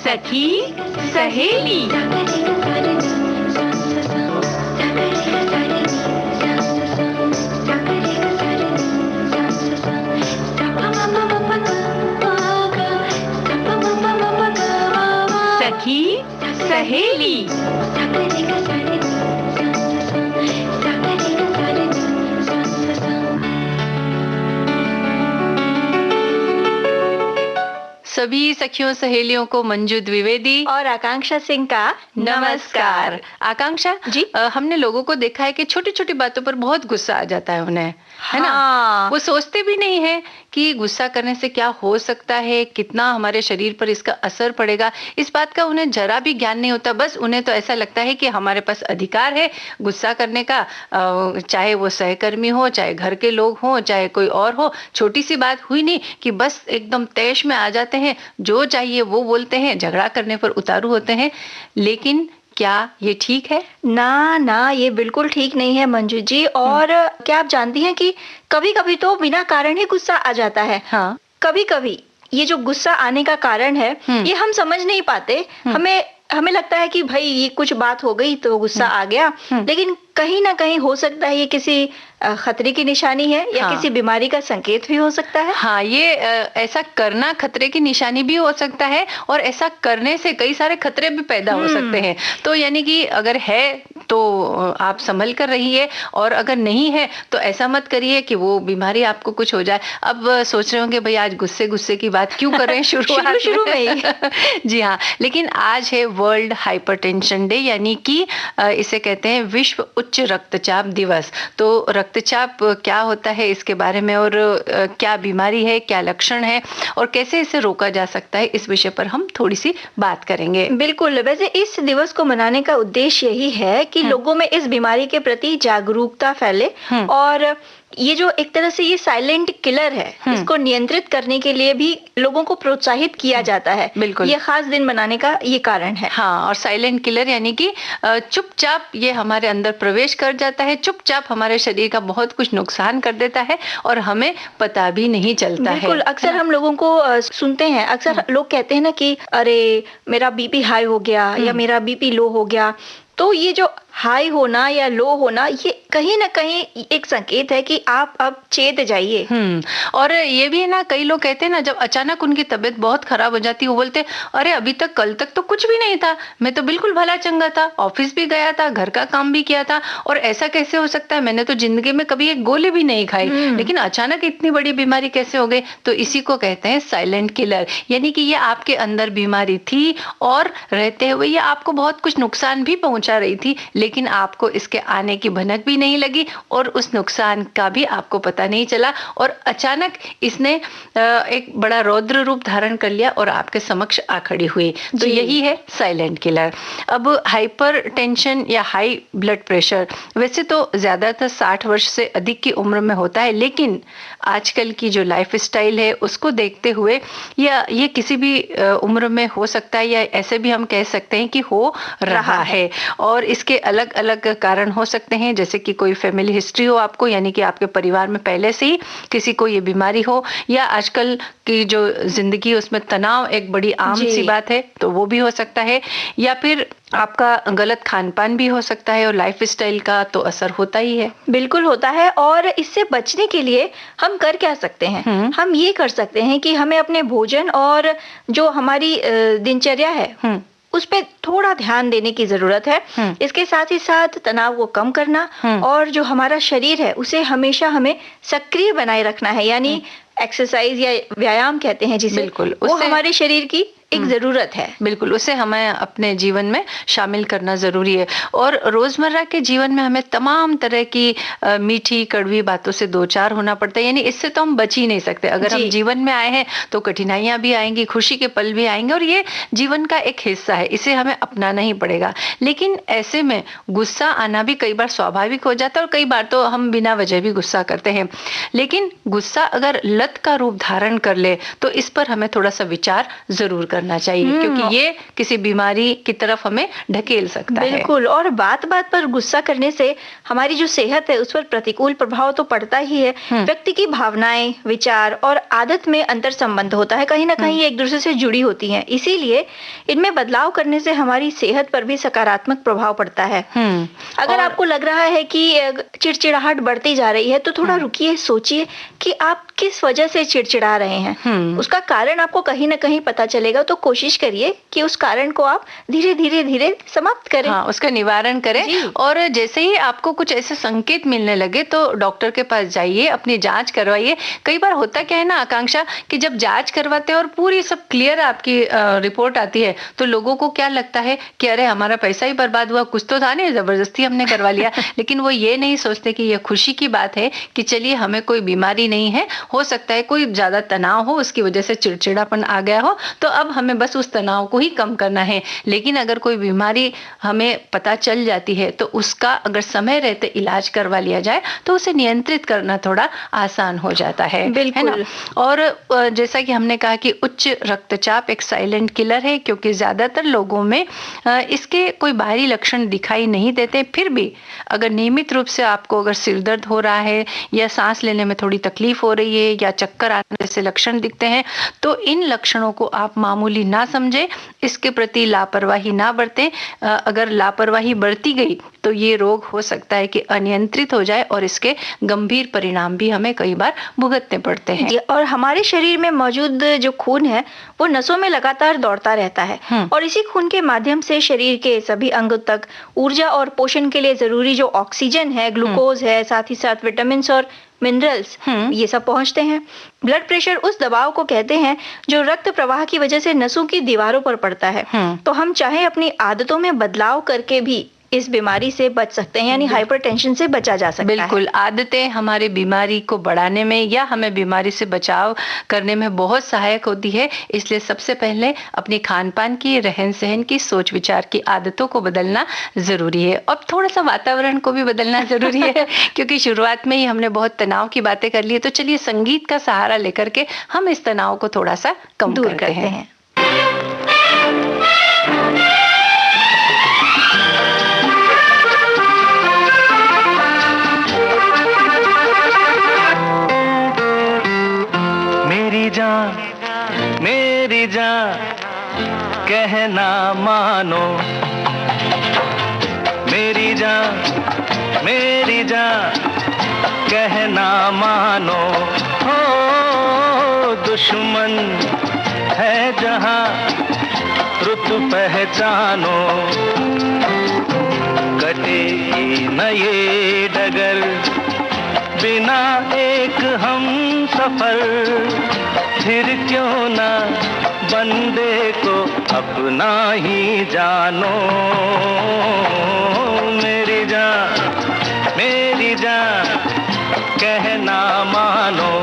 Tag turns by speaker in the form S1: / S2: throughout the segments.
S1: सखी सहेली। सखी सहेली। सभी सखियों सहेलियों को मंजू द्विवेदी
S2: और आकांक्षा सिंह का
S1: नमस्कार। आकांक्षा
S2: जी,
S1: हमने लोगों को देखा है कि छोटी छोटी बातों पर बहुत गुस्सा आ जाता है उन्हें, है ना?
S2: हाँ।
S1: वो सोचते भी नहीं है कि गुस्सा करने से क्या हो सकता है, कितना हमारे शरीर पर इसका असर पड़ेगा, इस बात का उन्हें जरा भी ज्ञान नहीं होता। बस उन्हें तो ऐसा लगता है कि हमारे पास अधिकार है गुस्सा करने का, चाहे वो सहकर्मी हो, चाहे घर के लोग हो, चाहे कोई और हो। छोटी सी बात हुई नहीं कि बस एकदम तैश में आ जाते हैं, जो चाहिए वो बोलते हैं, झगड़ा करने पर उतारू होते हैं। लेकिन क्या ये ठीक है?
S2: ना ना, ये बिल्कुल ठीक नहीं है मंजू जी। और क्या आप जानती हैं कि कभी कभी तो बिना कारण ही गुस्सा आ जाता है।
S1: हाँ।
S2: कभी कभी ये जो गुस्सा आने का कारण है ये हम समझ नहीं पाते। हमें हमें लगता है कि भाई ये कुछ बात हो गई तो गुस्सा आ गया, लेकिन कहीं ना कहीं हो सकता है ये किसी खतरे की निशानी है या
S1: हाँ।
S2: किसी बीमारी का संकेत भी हो सकता है।
S1: हाँ, ये ऐसा करना खतरे की निशानी भी हो सकता है, और ऐसा करने से कई सारे खतरे भी पैदा हो सकते हैं। तो यानी कि अगर है तो आप संभल कर रहिए, और अगर नहीं है तो ऐसा मत करिए कि वो बीमारी आपको कुछ हो जाए। अब सोच रहे होंगे भाई आज गुस्से गुस्से की बात क्यों कर रहे हैं शुरू में ही। जी हाँ, लेकिन आज है वर्ल्ड हाइपरटेंशन डे, यानी कि इसे कहते हैं विश्व उच्च रक्तचाप दिवस। तो रक्तचाप क्या होता है इसके बारे में, और क्या बीमारी है, क्या लक्षण है, और कैसे इसे रोका जा सकता है, इस विषय पर हम थोड़ी सी बात करेंगे।
S2: बिल्कुल। वैसे इस दिवस को मनाने का उद्देश्य यही है कि लोगों में इस बीमारी के प्रति जागरूकता फैले, और ये जो एक तरह से ये साइलेंट किलर है इसको नियंत्रित करने के लिए भी लोगों को प्रोत्साहित किया जाता है।
S1: बिल्कुल।
S2: ये खास दिन मनाने का ये कारण है।
S1: हाँ, और साइलेंट किलर यानी कि चुपचाप ये हमारे अंदर प्रवेश कर जाता है, चुपचाप हमारे शरीर का बहुत कुछ नुकसान कर देता है और हमें पता भी नहीं चलता है।
S2: बिल्कुल। अक्सर हम लोगों को सुनते हैं, अक्सर लोग कहते हैं ना कि अरे मेरा बीपी हाई हो गया या मेरा बीपी लो हो गया। तो ये जो हाई होना या लो होना ये कहीं ना कहीं एक संकेत है कि आप अब चेत जाइए।
S1: और ये भी है ना, कई लोग कहते हैं ना, जब अचानक उनकी तबीयत बहुत खराब हो जाती है, वो बोलते हैं अरे अभी तक कल तक तो कुछ भी नहीं था, मैं तो बिल्कुल भला चंगा था, ऑफिस भी गया था, घर का काम भी किया था, और ऐसा कैसे हो सकता है, मैंने तो जिंदगी में कभी एक गोली भी नहीं खाई, लेकिन अचानक इतनी बड़ी बीमारी कैसे हो गई। तो इसी को कहते हैं साइलेंट किलर, यानी कि ये आपके अंदर बीमारी थी और रहते हुए ये आपको बहुत कुछ नुकसान भी पहुंचा रही थी, लेकिन आपको इसके आने की भनक भी नहीं लगी और उस नुकसान का भी आपको पता नहीं चला, और अचानक इसने एक बड़ा रौद्र रूप धारण कर लिया और आपके समक्ष आ खड़ी हुई। तो यही है साइलेंट किलर। अब हाइपर टेंशन या हाई ब्लड प्रेशर वैसे तो ज्यादातर 60 वर्ष से अधिक की उम्र में होता है, लेकिन आजकल की जो लाइफ स्टाइल है उसको देखते हुए या ये किसी भी उम्र में हो सकता है, या ऐसे भी हम कह सकते हैं कि हो रहा है। और इसके अलग अलग कारण हो सकते हैं, जैसे कि कोई फैमिली हिस्ट्री हो आपको, यानी कि आपके परिवार में पहले से ही किसी को ये बीमारी हो, या आजकल की जो जिंदगी उसमें तनाव एक बड़ी आम सी बात है, तो वो भी हो सकता है, या फिर आपका गलत खान पान भी हो सकता है, और लाइफ स्टाइल का तो असर होता ही है।
S2: बिल्कुल होता है। और इससे बचने के लिए हम कर क्या सकते हैं? हम ये कर सकते हैं कि हमें अपने भोजन और जो हमारी दिनचर्या है उस पे थोड़ा ध्यान देने की जरूरत है। इसके साथ ही साथ तनाव को कम करना, और जो हमारा शरीर है उसे हमेशा हमें सक्रिय बनाए रखना है, यानी एक्सरसाइज या व्यायाम कहते हैं जिसे,
S1: बिल्कुल,
S2: वो हमारे शरीर की एक जरूरत है।
S1: बिल्कुल, उसे हमें अपने जीवन में शामिल करना जरूरी है। और रोजमर्रा के जीवन में हमें तमाम तरह की मीठी कड़वी बातों से दो चार होना पड़ता है, यानी इससे तो हम बच ही नहीं सकते। अगर हम जीवन में आए हैं तो कठिनाइयां भी आएंगी, खुशी के पल भी आएंगे, और ये जीवन का एक हिस्सा है, इसे हमें अपनाना ही पड़ेगा। लेकिन ऐसे में गुस्सा आना भी कई बार स्वाभाविक हो जाता है, और कई बार तो हम बिना वजह भी गुस्सा करते हैं। लेकिन गुस्सा अगर लत का रूप धारण कर ले तो इस पर हमें थोड़ा सा विचार जरूर करना चाहिए, क्योंकि ये किसी बीमारी की तरफ हमें ढकेल सकता है।
S2: बिल्कुल, और बात-बात पर गुस्सा करने से हमारी जो सेहत है उस पर प्रतिकूल प्रभाव तो पड़ता ही है। व्यक्ति की भावनाएं, विचार और आदत में अंतर संबंध होता है, कहीं ना कहीं एक दूसरे से जुड़ी होती हैं। इसीलिए इनमें बदलाव करने से हमारी सेहत पर भी सकारात्मक प्रभाव पड़ता है। अगर आपको लग रहा है कि चिड़चिड़ाहट बढ़ती जा रही है तो थोड़ा रुकिए, सोचिए कि आप किस वजह से चिड़चिड़ा रहे हैं। उसका कारण आपको कहीं ना कहीं पता चलेगा, तो कोशिश करिए कि उस कारण को आप धीरे धीरे समाप्त करें।
S1: हाँ, उसका निवारण करें। और जैसे ही आपको कुछ ऐसे संकेत मिलने लगे तो डॉक्टर के पास जाइए, अपनी जांच करवाइए। कई बार होता क्या है ना आकांक्षा, कि जब जांच करवाते हैं और पूरी सब क्लियर आपकी रिपोर्ट आती है तो लोगों को क्या लगता है कि अरे हमारा पैसा ही बर्बाद हुआ, कुछ तो था नहीं, जबरदस्ती हमने करवा लिया। लेकिन वो ये नहीं सोचते कि ये खुशी की बात है कि चलिए हमें कोई बीमारी नहीं है, हो सकता है कोई ज्यादा तनाव हो, उसकी वजह से चिड़चिड़ापन आ गया हो, तो अब हमें बस उस तनाव को ही कम करना है। लेकिन अगर कोई बीमारी हमें पता चल जाती है तो उसका अगर समय रहते इलाज करवा लिया जाए तो उसे नियंत्रित करना थोड़ा आसान हो जाता है ना। और जैसा कि हमने कहा कि उच्च रक्तचाप एक साइलेंट किलर है, क्योंकि ज्यादातर लोगों में इसके कोई बाहरी लक्षण दिखाई नहीं देते। फिर भी अगर नियमित रूप से आपको अगर सिर दर्द हो रहा है या सांस लेने में थोड़ी तकलीफ हो रही है या चक्कर आने जैसे लक्षण दिखते हैं तो इन लक्षणों को आप मामूली ना समझे, इसके प्रति लापरवाही ना बरतें। अगर लापरवाही बढ़ती गई तो ये रोग हो सकता है कि अनियंत्रित हो जाए और इसके गंभीर परिणाम भी हमें कई बार भुगतने पड़ते हैं।
S2: और हमारे शरीर में मौजूद जो खून है वो नसों में लगातार दौड़ता रहता है और इसी खून के माध्यम से शरीर के सभी अंगों तक ऊर्जा और पोषण के लिए जरूरी जो ऑक्सीजन है, ग्लूकोज है, साथ ही साथ विटामिन और मिनरल्स, ये सब पहुंचते हैं। ब्लड प्रेशर उस दबाव को कहते हैं जो रक्त प्रवाह की वजह से नसों की दीवारों पर पड़ता है। तो हम चाहे अपनी आदतों में बदलाव करके भी इस बीमारी से बच सकते हैं, यानी हाइपरटेंशन से बचा जा सकता है।
S1: बिल्कुल, आदतें हमारे बीमारी को बढ़ाने में या हमें बीमारी से बचाव करने में बहुत सहायक होती है। इसलिए सबसे पहले अपनी खान पान की, रहन सहन की, सोच विचार की आदतों को बदलना जरूरी है। अब थोड़ा सा वातावरण को भी बदलना जरूरी है क्योंकि शुरुआत में ही हमने बहुत तनाव की बातें कर ली, तो चलिए संगीत का सहारा लेकर के हम इस तनाव को थोड़ा सा कम
S2: दूर करते हैं।
S3: मेरी जान कहना मानो, मेरी जान कहना मानो, हो दुश्मन है जहां रुत पहचानो, कटेगी न ये डगर बिना एक हम सफर, फिर क्यों ना बंदे को अपना ही जानो, मेरी जान कहना मानो।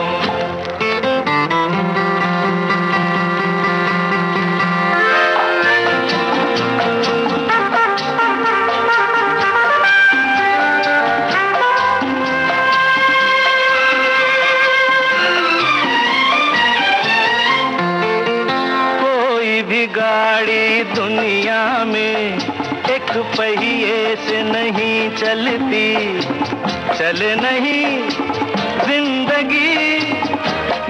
S3: गाड़ी दुनिया में एक पहिए से नहीं चलती, चल नहीं जिंदगी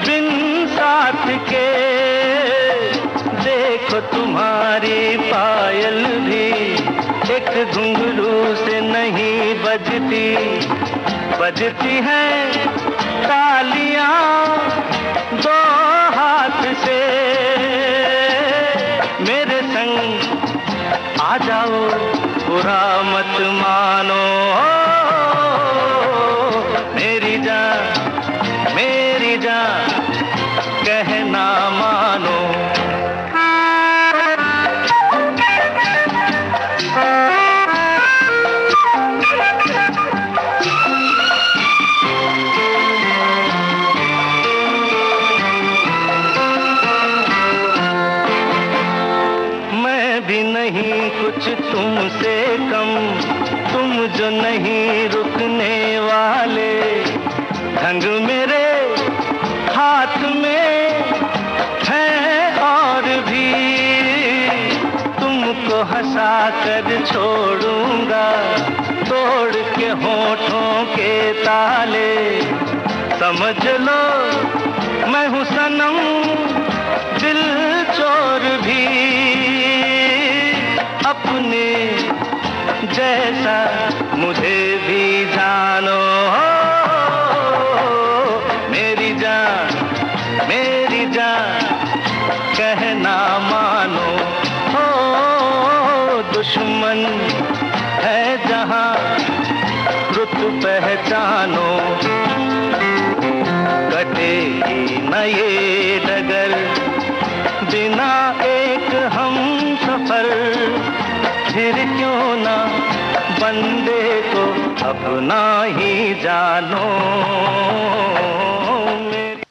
S3: बिन साथ के, देखो तुम्हारी पायल भी एक घुंघरू से नहीं बजती, बजती है तालियां दो हाथ से, मेरे संग आ जाओ बुरा मत मानो, मेरी जान कहना मानो। कुछ तुमसे कम, तुम जो नहीं रुकने वाले, ढंग मेरे हाथ में है और भी हंसा कर छोड़ूंगा, तोड़ के होठों के ताले। समझ लो मैं हूँ सनम दिल चोर भी, अपने जैसा मुझे भी जानो। मेरी जान कहना मानो, हो दुश्मन है जहां रुत पहचानो। कटेगी न ये डगर बिना एक हम सफर, फिर क्यों ना बंदे को अपना ही जानो।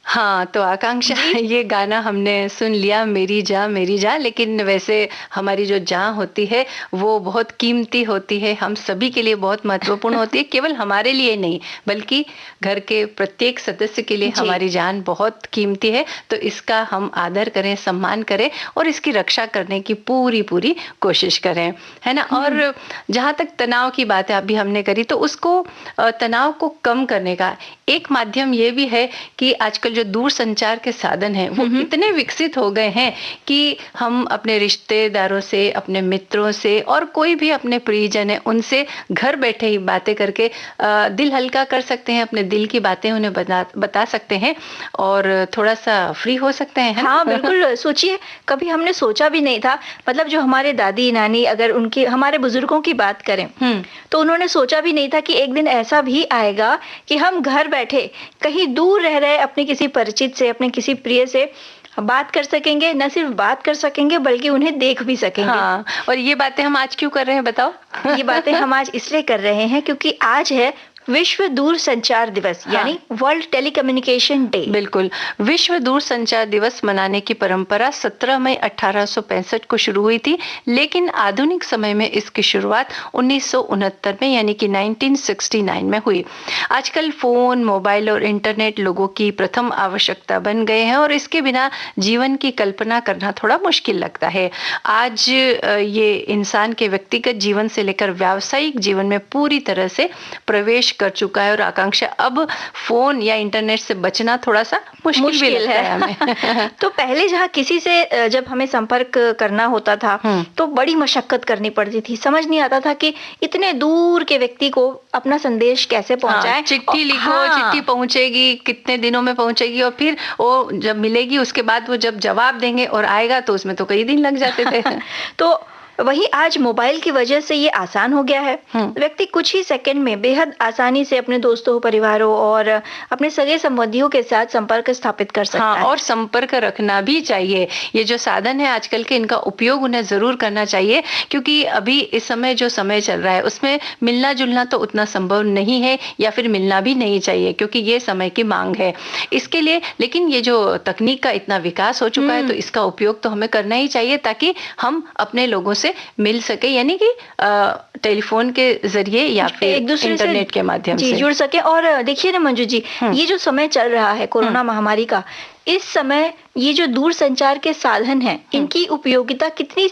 S1: हाँ, तो आकांक्षा ये गाना हमने सुन लिया, मेरी जान, लेकिन वैसे हमारी जो जान होती है वो बहुत कीमती होती है, हम सभी के लिए बहुत महत्वपूर्ण होती है, केवल हमारे लिए नहीं बल्कि घर के प्रत्येक सदस्य के लिए हमारी जान बहुत कीमती है। तो इसका हम आदर करें, सम्मान करें और इसकी रक्षा करने की पूरी कोशिश करें, है ना। और जहाँ तक तनाव की बात है अभी हमने करी, तो उसको तनाव को कम करने का एक माध्यम ये भी है कि आजकल जो दूर संचार के साधन हैं वो इतने विकसित हो गए हैं कि हम अपने रिश्तेदारों से, अपने मित्रों से और कोई भी अपने प्रियजन है उनसे घर बैठे ही बातें करके दिल हल्का कर सकते हैं, अपने दिल की बातें उन्हें बता सकते हैं और थोड़ा सा फ्री हो सकते हैं।
S2: हाँ बिल्कुल, सोचिए कभी हमने सोचा भी नहीं था, मतलब जो हमारे दादी नानी, अगर उनके हमारे बुजुर्गों की बात करें तो उन्होंने सोचा भी नहीं था कि एक दिन ऐसा भी आएगा कि हम घर बैठे कहीं दूर रह रहे अपने किसी परिचित से, अपने किसी प्रिय से बात कर सकेंगे। न सिर्फ बात कर सकेंगे बल्कि उन्हें देख भी सकेंगे।
S1: हाँ, और ये बातें हम आज क्यों कर रहे हैं बताओ?
S2: ये बातें हम आज इसलिए कर रहे हैं क्योंककि आज है विश्व दूर संचार दिवस, यानी वर्ल्ड टेलीकम्युनिकेशन डे।
S1: बिल्कुल, विश्व दूर संचार दिवस मनाने की परंपरा 17 मई 1865 को शुरू हुई थी, लेकिन आधुनिक समय में इसकी शुरुआत 1969 में यानी कि 1969 में हुई। आजकल फोन, मोबाइल और इंटरनेट लोगों की प्रथम आवश्यकता बन गए हैं और इसके बिना जीवन की कल्पना करना थोड़ा मुश्किल लगता है। आज ये इंसान के व्यक्तिगत जीवन से लेकर व्यावसायिक जीवन में पूरी तरह से प्रवेश कर चुका है और आकांक्षा अब फोन या इंटरनेट से बचना थोड़ा सा मुश्किल भी लगता है हमें।
S2: तो पहले जहाँ किसी से जब हमें संपर्क करना होता था तो बड़ी मशक्कत करनी पड़ती थी, समझ नहीं आता था कि इतने दूर के व्यक्ति को अपना संदेश कैसे पहुंचाएं।
S1: चिट्ठी लिखो, चिट्ठी पहुंचेगी, कितने दिनों में पहुंचेगी और फिर वो जब मिलेगी उसके बाद वो जब जवाब देंगे और आएगा तो उसमें तो कई दिन लग जाते थे।
S2: तो वही आज मोबाइल की वजह से ये आसान हो गया है। व्यक्ति कुछ ही सेकंड में बेहद आसानी से अपने दोस्तों, परिवारों और अपने सगे संबंधियों के साथ संपर्क स्थापित कर सकता है।
S1: और संपर्क रखना भी चाहिए। ये जो साधन है आजकल के, इनका उपयोग उन्हें जरूर करना चाहिए क्योंकि अभी इस समय जो समय चल रहा है उसमें मिलना जुलना तो उतना संभव नहीं है या फिर मिलना भी नहीं चाहिए क्योंकि ये समय की मांग है इसके लिए। लेकिन ये जो तकनीक का इतना विकास हो चुका है तो इसका उपयोग तो हमें करना ही चाहिए ताकि हम अपने लोगों से मिल सके, यानी कि टेलीफोन के जरिए या फिर एक दूसरे इंटरनेट के माध्यम से
S2: जुड़ सके। और देखिए ना मंजू जी, ये जो समय चल रहा है कोरोना महामारी का, इस समय ये जो दूर संचार के साधन हैं इनकी उपयोगिता कितनी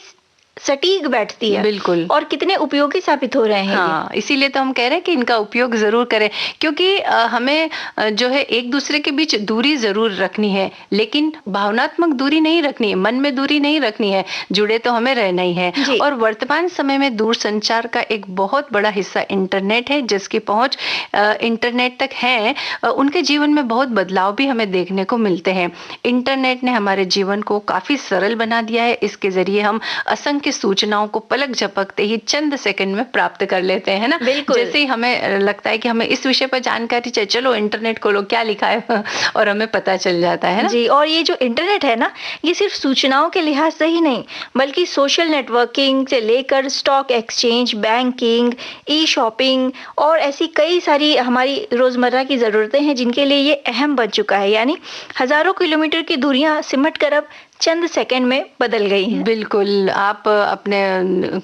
S2: सटीक बैठती है।
S1: बिल्कुल,
S2: और कितने उपयोगी साबित हो रहे हैं।
S1: हाँ, इसीलिए तो हम कह रहे हैं कि इनका उपयोग जरूर करें क्योंकि हमें जो है एक दूसरे के बीच दूरी जरूर रखनी है, लेकिन भावनात्मक दूरी नहीं रखनी है, मन में दूरी नहीं रखनी है, जुड़े तो हमें रहना ही है। और वर्तमान समय में दूर संचार का एक बहुत बड़ा हिस्सा इंटरनेट है, जिसकी पहुंच इंटरनेट तक है, उनके जीवन में बहुत बदलाव भी हमें देखने को मिलते हैं। इंटरनेट ने हमारे जीवन को काफी सरल बना दिया है। इसके जरिए हम असंख्य सूचनाओं को पलक झपकते ही चंद सेकंड में प्राप्त कर लेते हैं ना। जैसे ही हमें लगता है कि हमें इस विषय पर जानकारी चाहिए, चलो इंटरनेट खोलो क्या लिखा है और हमें पता चल जाता है ना
S2: जी। और ये जो इंटरनेट है ना, ये सिर्फ सूचनाओं के लिहाज से ही नहीं बल्कि सोशल नेटवर्किंग से लेकर स्टॉक एक्सचेंज, बैंकिंग, ई शॉपिंग और ऐसी कई सारी हमारी रोजमर्रा की जरूरतें हैं जिनके लिए ये अहम बन चुका है। यानी हजारों किलोमीटर की दूरियां सिमट कर अब चंद सेकंड में बदल गई हैं।
S1: बिल्कुल, आप अपने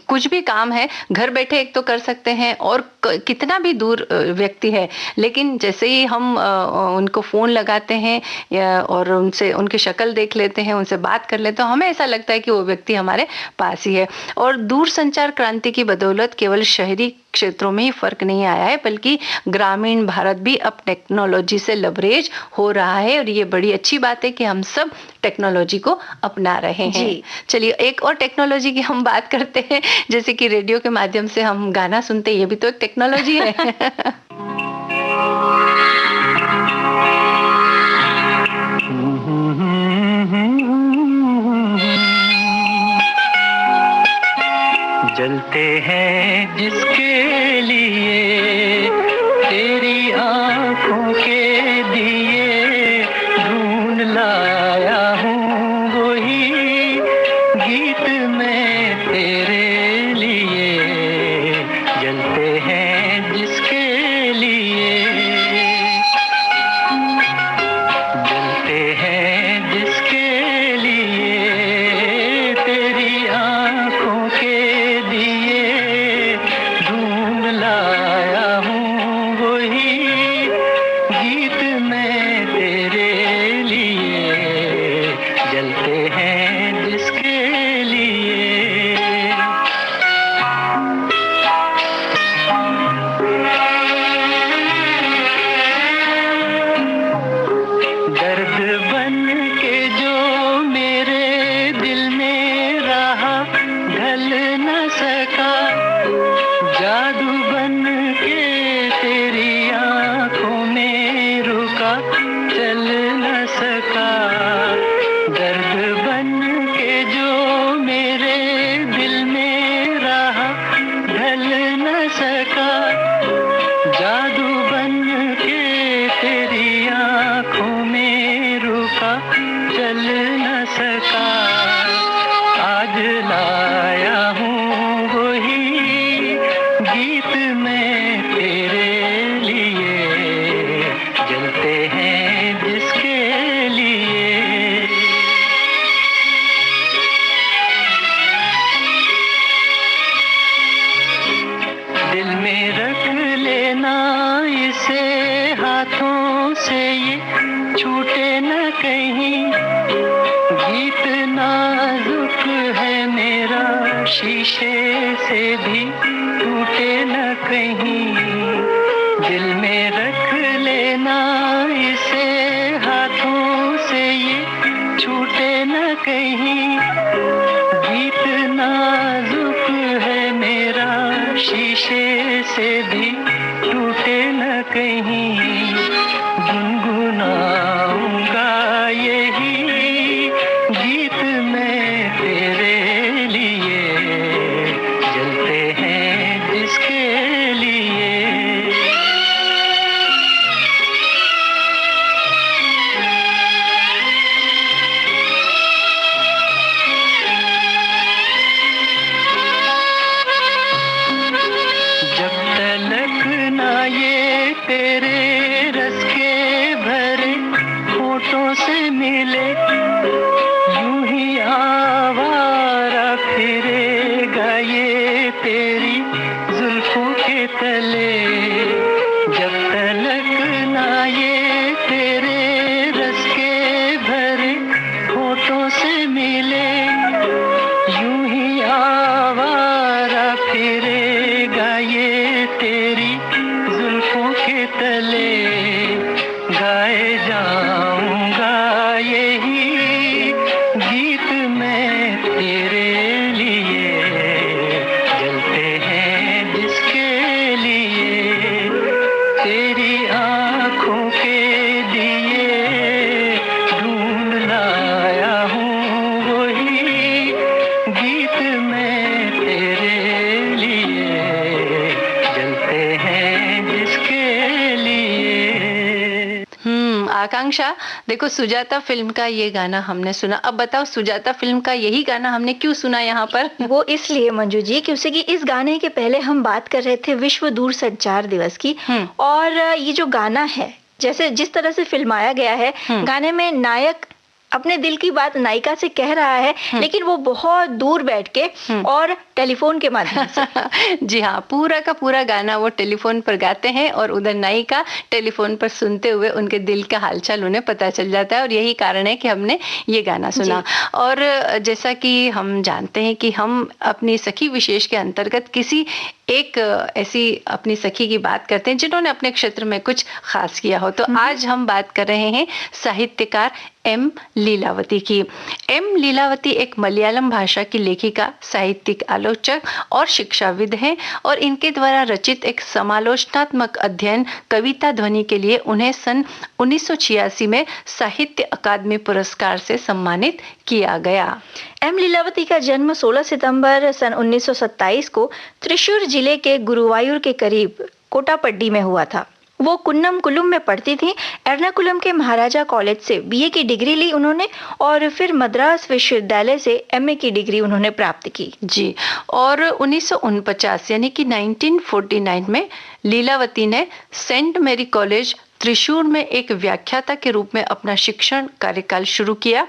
S1: कुछ भी काम है घर बैठे एक तो कर सकते हैं, और कितना भी दूर व्यक्ति है, लेकिन जैसे ही हम उनको फ़ोन लगाते हैं और उनसे उनकी शक्ल देख लेते हैं, उनसे बात कर लेते हैं, तो हमें ऐसा लगता है कि वो व्यक्ति हमारे पास ही है। और दूरसंचार क्रांति की बदौलत केवल शहरी क्षेत्रों में ही फर्क नहीं आया है, बल्कि ग्रामीण भारत भी अब टेक्नोलॉजी से लबरेज हो रहा है, और ये बड़ी अच्छी बात है कि हम सब टेक्नोलॉजी को अपना रहे हैं।
S2: जी।
S1: चलिए एक और टेक्नोलॉजी की हम बात करते हैं, जैसे कि रेडियो के माध्यम से हम गाना सुनते हैं, ये भी तो एक टेक्नोलॉजी है।
S3: जलते हैं जिसके लिए तेरी आंखों के दिए, ढूंढ लाया हूँ वही गीत मैं तेरे लिए। जलते हैं जिसके लिए, जलते हैं जिसके लिए तेरी आंखों के दिए, ढूंढ लाया हूँ वही गीत मैं तेरे लिए। जलते हैं जिसके लिए। दर्द बन के जो मेरे दिल में रहा, ढल न सका, जादू बन के तेरी आंखों में रुका, चल न सका। दर्द बन के जो मेरे दिल में रहा, ढल न सका, जादू बन के तेरी आंखों में रुका, चल न सका। आज लाया हूँ वही गीत मैं तेरे लिए। जलते हैं जिसके लिए। दिल में रख लेना इसे हाथों से, ये छूटे न कहीं। गीत नाजुक है मेरा, शीशे से भी टूटे न कहीं। दिल में रख लेना इसे हाथों से, ये छूटे न कहीं। गीत नाजुक है मेरा, शीशे से भी टूटे न कहीं। गुनगुनाऊंगा यही गीत मैं तेरे लिए। जलते हैं जिसके लिए। जब तलक ना ये तेरे रस के भरे होठों से मिले, यूं ही आवारा फिरेगा ये तेरी जुल्फों के तले। जब तलक ना ये तेरे रस के भरे होठों से मिले, यूं ही आवारा फिरेगा ये तेरी जुल्फों के तले। गाए जाऊंगा यही गीत मैं तेरे लिए। जलते हैं जिसके लिए तेरी आंखों के दिए, ढूंढ लाया हूँ वही गीत मैं तेरे लिए। जलते हैं जिसके लिए।
S1: आकांक्षा, देखो सुजाता फिल्म का ये गाना हमने सुना। अब बताओ सुजाता फिल्म का यही गाना हमने क्यों सुना यहाँ पर?
S2: वो इसलिए मंजू जी, क्योंकि इस गाने के पहले हम बात कर रहे थे विश्व दूरसंचार दिवस की, और ये जो गाना है, जैसे जिस तरह से फिल्माया गया है, गाने में नायक अपने दिल की बात नायिका से कह रहा है, लेकिन वो बहुत दूर बैठ के और टेलीफोन के माध्यम से।
S1: जी हाँ, पूरा का पूरा गाना वो टेलीफोन पर गाते हैं और उधर नायिका टेलीफोन पर सुनते हुए उनके दिल का हालचाल उन्हें पता चल जाता है, और यही कारण है कि हमने ये गाना सुना। और जैसा कि हम जानते हैं कि हम अपनी सखी विशेष के अंतर्गत किसी एक ऐसी अपनी सखी की बात करते हैं जिन्होंने अपने क्षेत्र में कुछ खास किया हो। तो आज हम बात कर रहे हैं साहित्यकार एम लीलावती की। एम लीलावती एक मलयालम भाषा की लेखिका, साहित्यिक आलोचक और शिक्षाविद हैं, और इनके द्वारा रचित एक समालोचनात्मक अध्ययन कविता ध्वनि के लिए उन्हें सन 1986 में साहित्य अकादमी पुरस्कार से सम्मानित किया गया।
S2: एम लीलावती का जन्म 16 सितंबर सन 1927 को त्रिशूर जिले के गुरुवायूर के करीब कोटापड्डी में हुआ था। वो कुन्नमकुलम में पढ़ती थी। एर्नाकुलम के महाराजा कॉलेज से बीए की डिग्री ली उन्होंने, और फिर मद्रास विश्वविद्यालय से एमए की डिग्री उन्होंने प्राप्त की।
S1: जी, और 1949 यानी कि 1949 में लीलावती ने सेंट मेरी कॉलेज त्रिशूर में एक व्याख्याता के रूप में अपना शिक्षण कार्यकाल शुरू किया।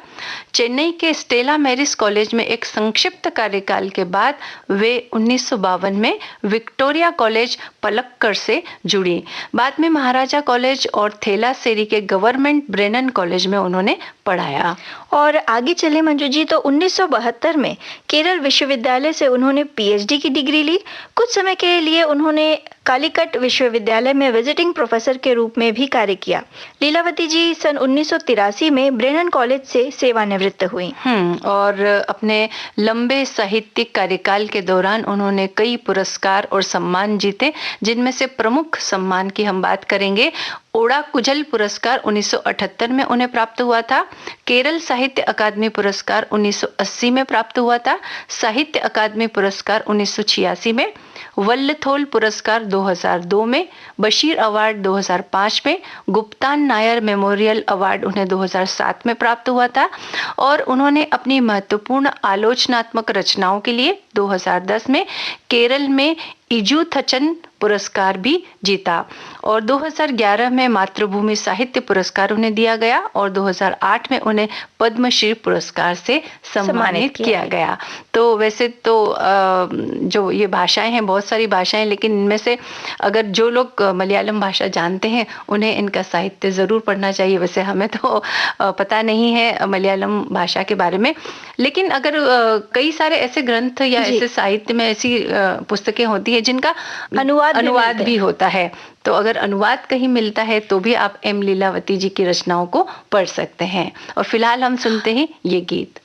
S1: चेन्नई के स्टेला मैरिस कॉलेज में एक संक्षिप्त कार्यकाल के बाद वे 1952 में विक्टोरिया कॉलेज पलक्कड़ से जुड़ी। बाद में महाराजा कॉलेज और थेलासेरी के गवर्नमेंट ब्रेनन कॉलेज में उन्होंने पढ़ाया।
S2: और आगे चले मंजू जी तो 1972 में केरल विश्वविद्यालय से उन्होंने पीएचडी की डिग्री ली। कुछ समय के लिए उन्होंने कालीकट विश्वविद्यालय में विजिटिंग प्रोफेसर के रूप में भी कार्य किया। लीलावती जी सन 1983 में ब्रेनन कॉलेज से सेवानिवृत्त हुई।
S1: और अपने लंबे साहित्यिक कार्यकाल के दौरान उन्होंने कई पुरस्कार और सम्मान जीते, जिनमें से प्रमुख सम्मान की हम बात करेंगे। ओड़ा कुजल पुरस्कार 1978 में उन्हें प्राप्त हुआ था। केरल साहित्य अकादमी पुरस्कार 1980 में प्राप्त हुआ था। साहित्य अकादमी पुरस्कार 1986 में, वल्लथोल पुरस्कार 2002 में, बशीर अवार्ड 2005 में, गुप्तान नायर मेमोरियल अवार्ड उन्हें 2007 में प्राप्त हुआ था। और उन्होंने अपनी महत्वपूर्ण आलोचनात्मक रचनाओं के लिए 2010 में केरल में इजूथचन पुरस्कार भी जीता, और 2011 में मातृभूमि साहित्य पुरस्कार उन्हें दिया गया, और 2008 में उन्हें पद्मश्री पुरस्कार से सम्मानित किया गया। तो वैसे तो जो ये भाषाएं हैं, बहुत सारी भाषाएं, लेकिन इनमें से अगर जो लोग मलयालम भाषा जानते हैं उन्हें इनका साहित्य ज़रूर पढ़ना चाहिए। वैसे हमें तो पता नहीं है मलयालम भाषा के बारे में, लेकिन अगर कई सारे ऐसे ग्रंथ या ऐसे साहित्य में ऐसी पुस्तकें होती है जिनका अनुवाद भी होता है, तो अगर अनुवाद कहीं मिलता है तो भी आप एम लीलावती जी की रचनाओं को पढ़ सकते हैं। और फिलहाल हम सुनते हैं ये गीत।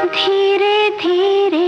S4: धीरे धीरे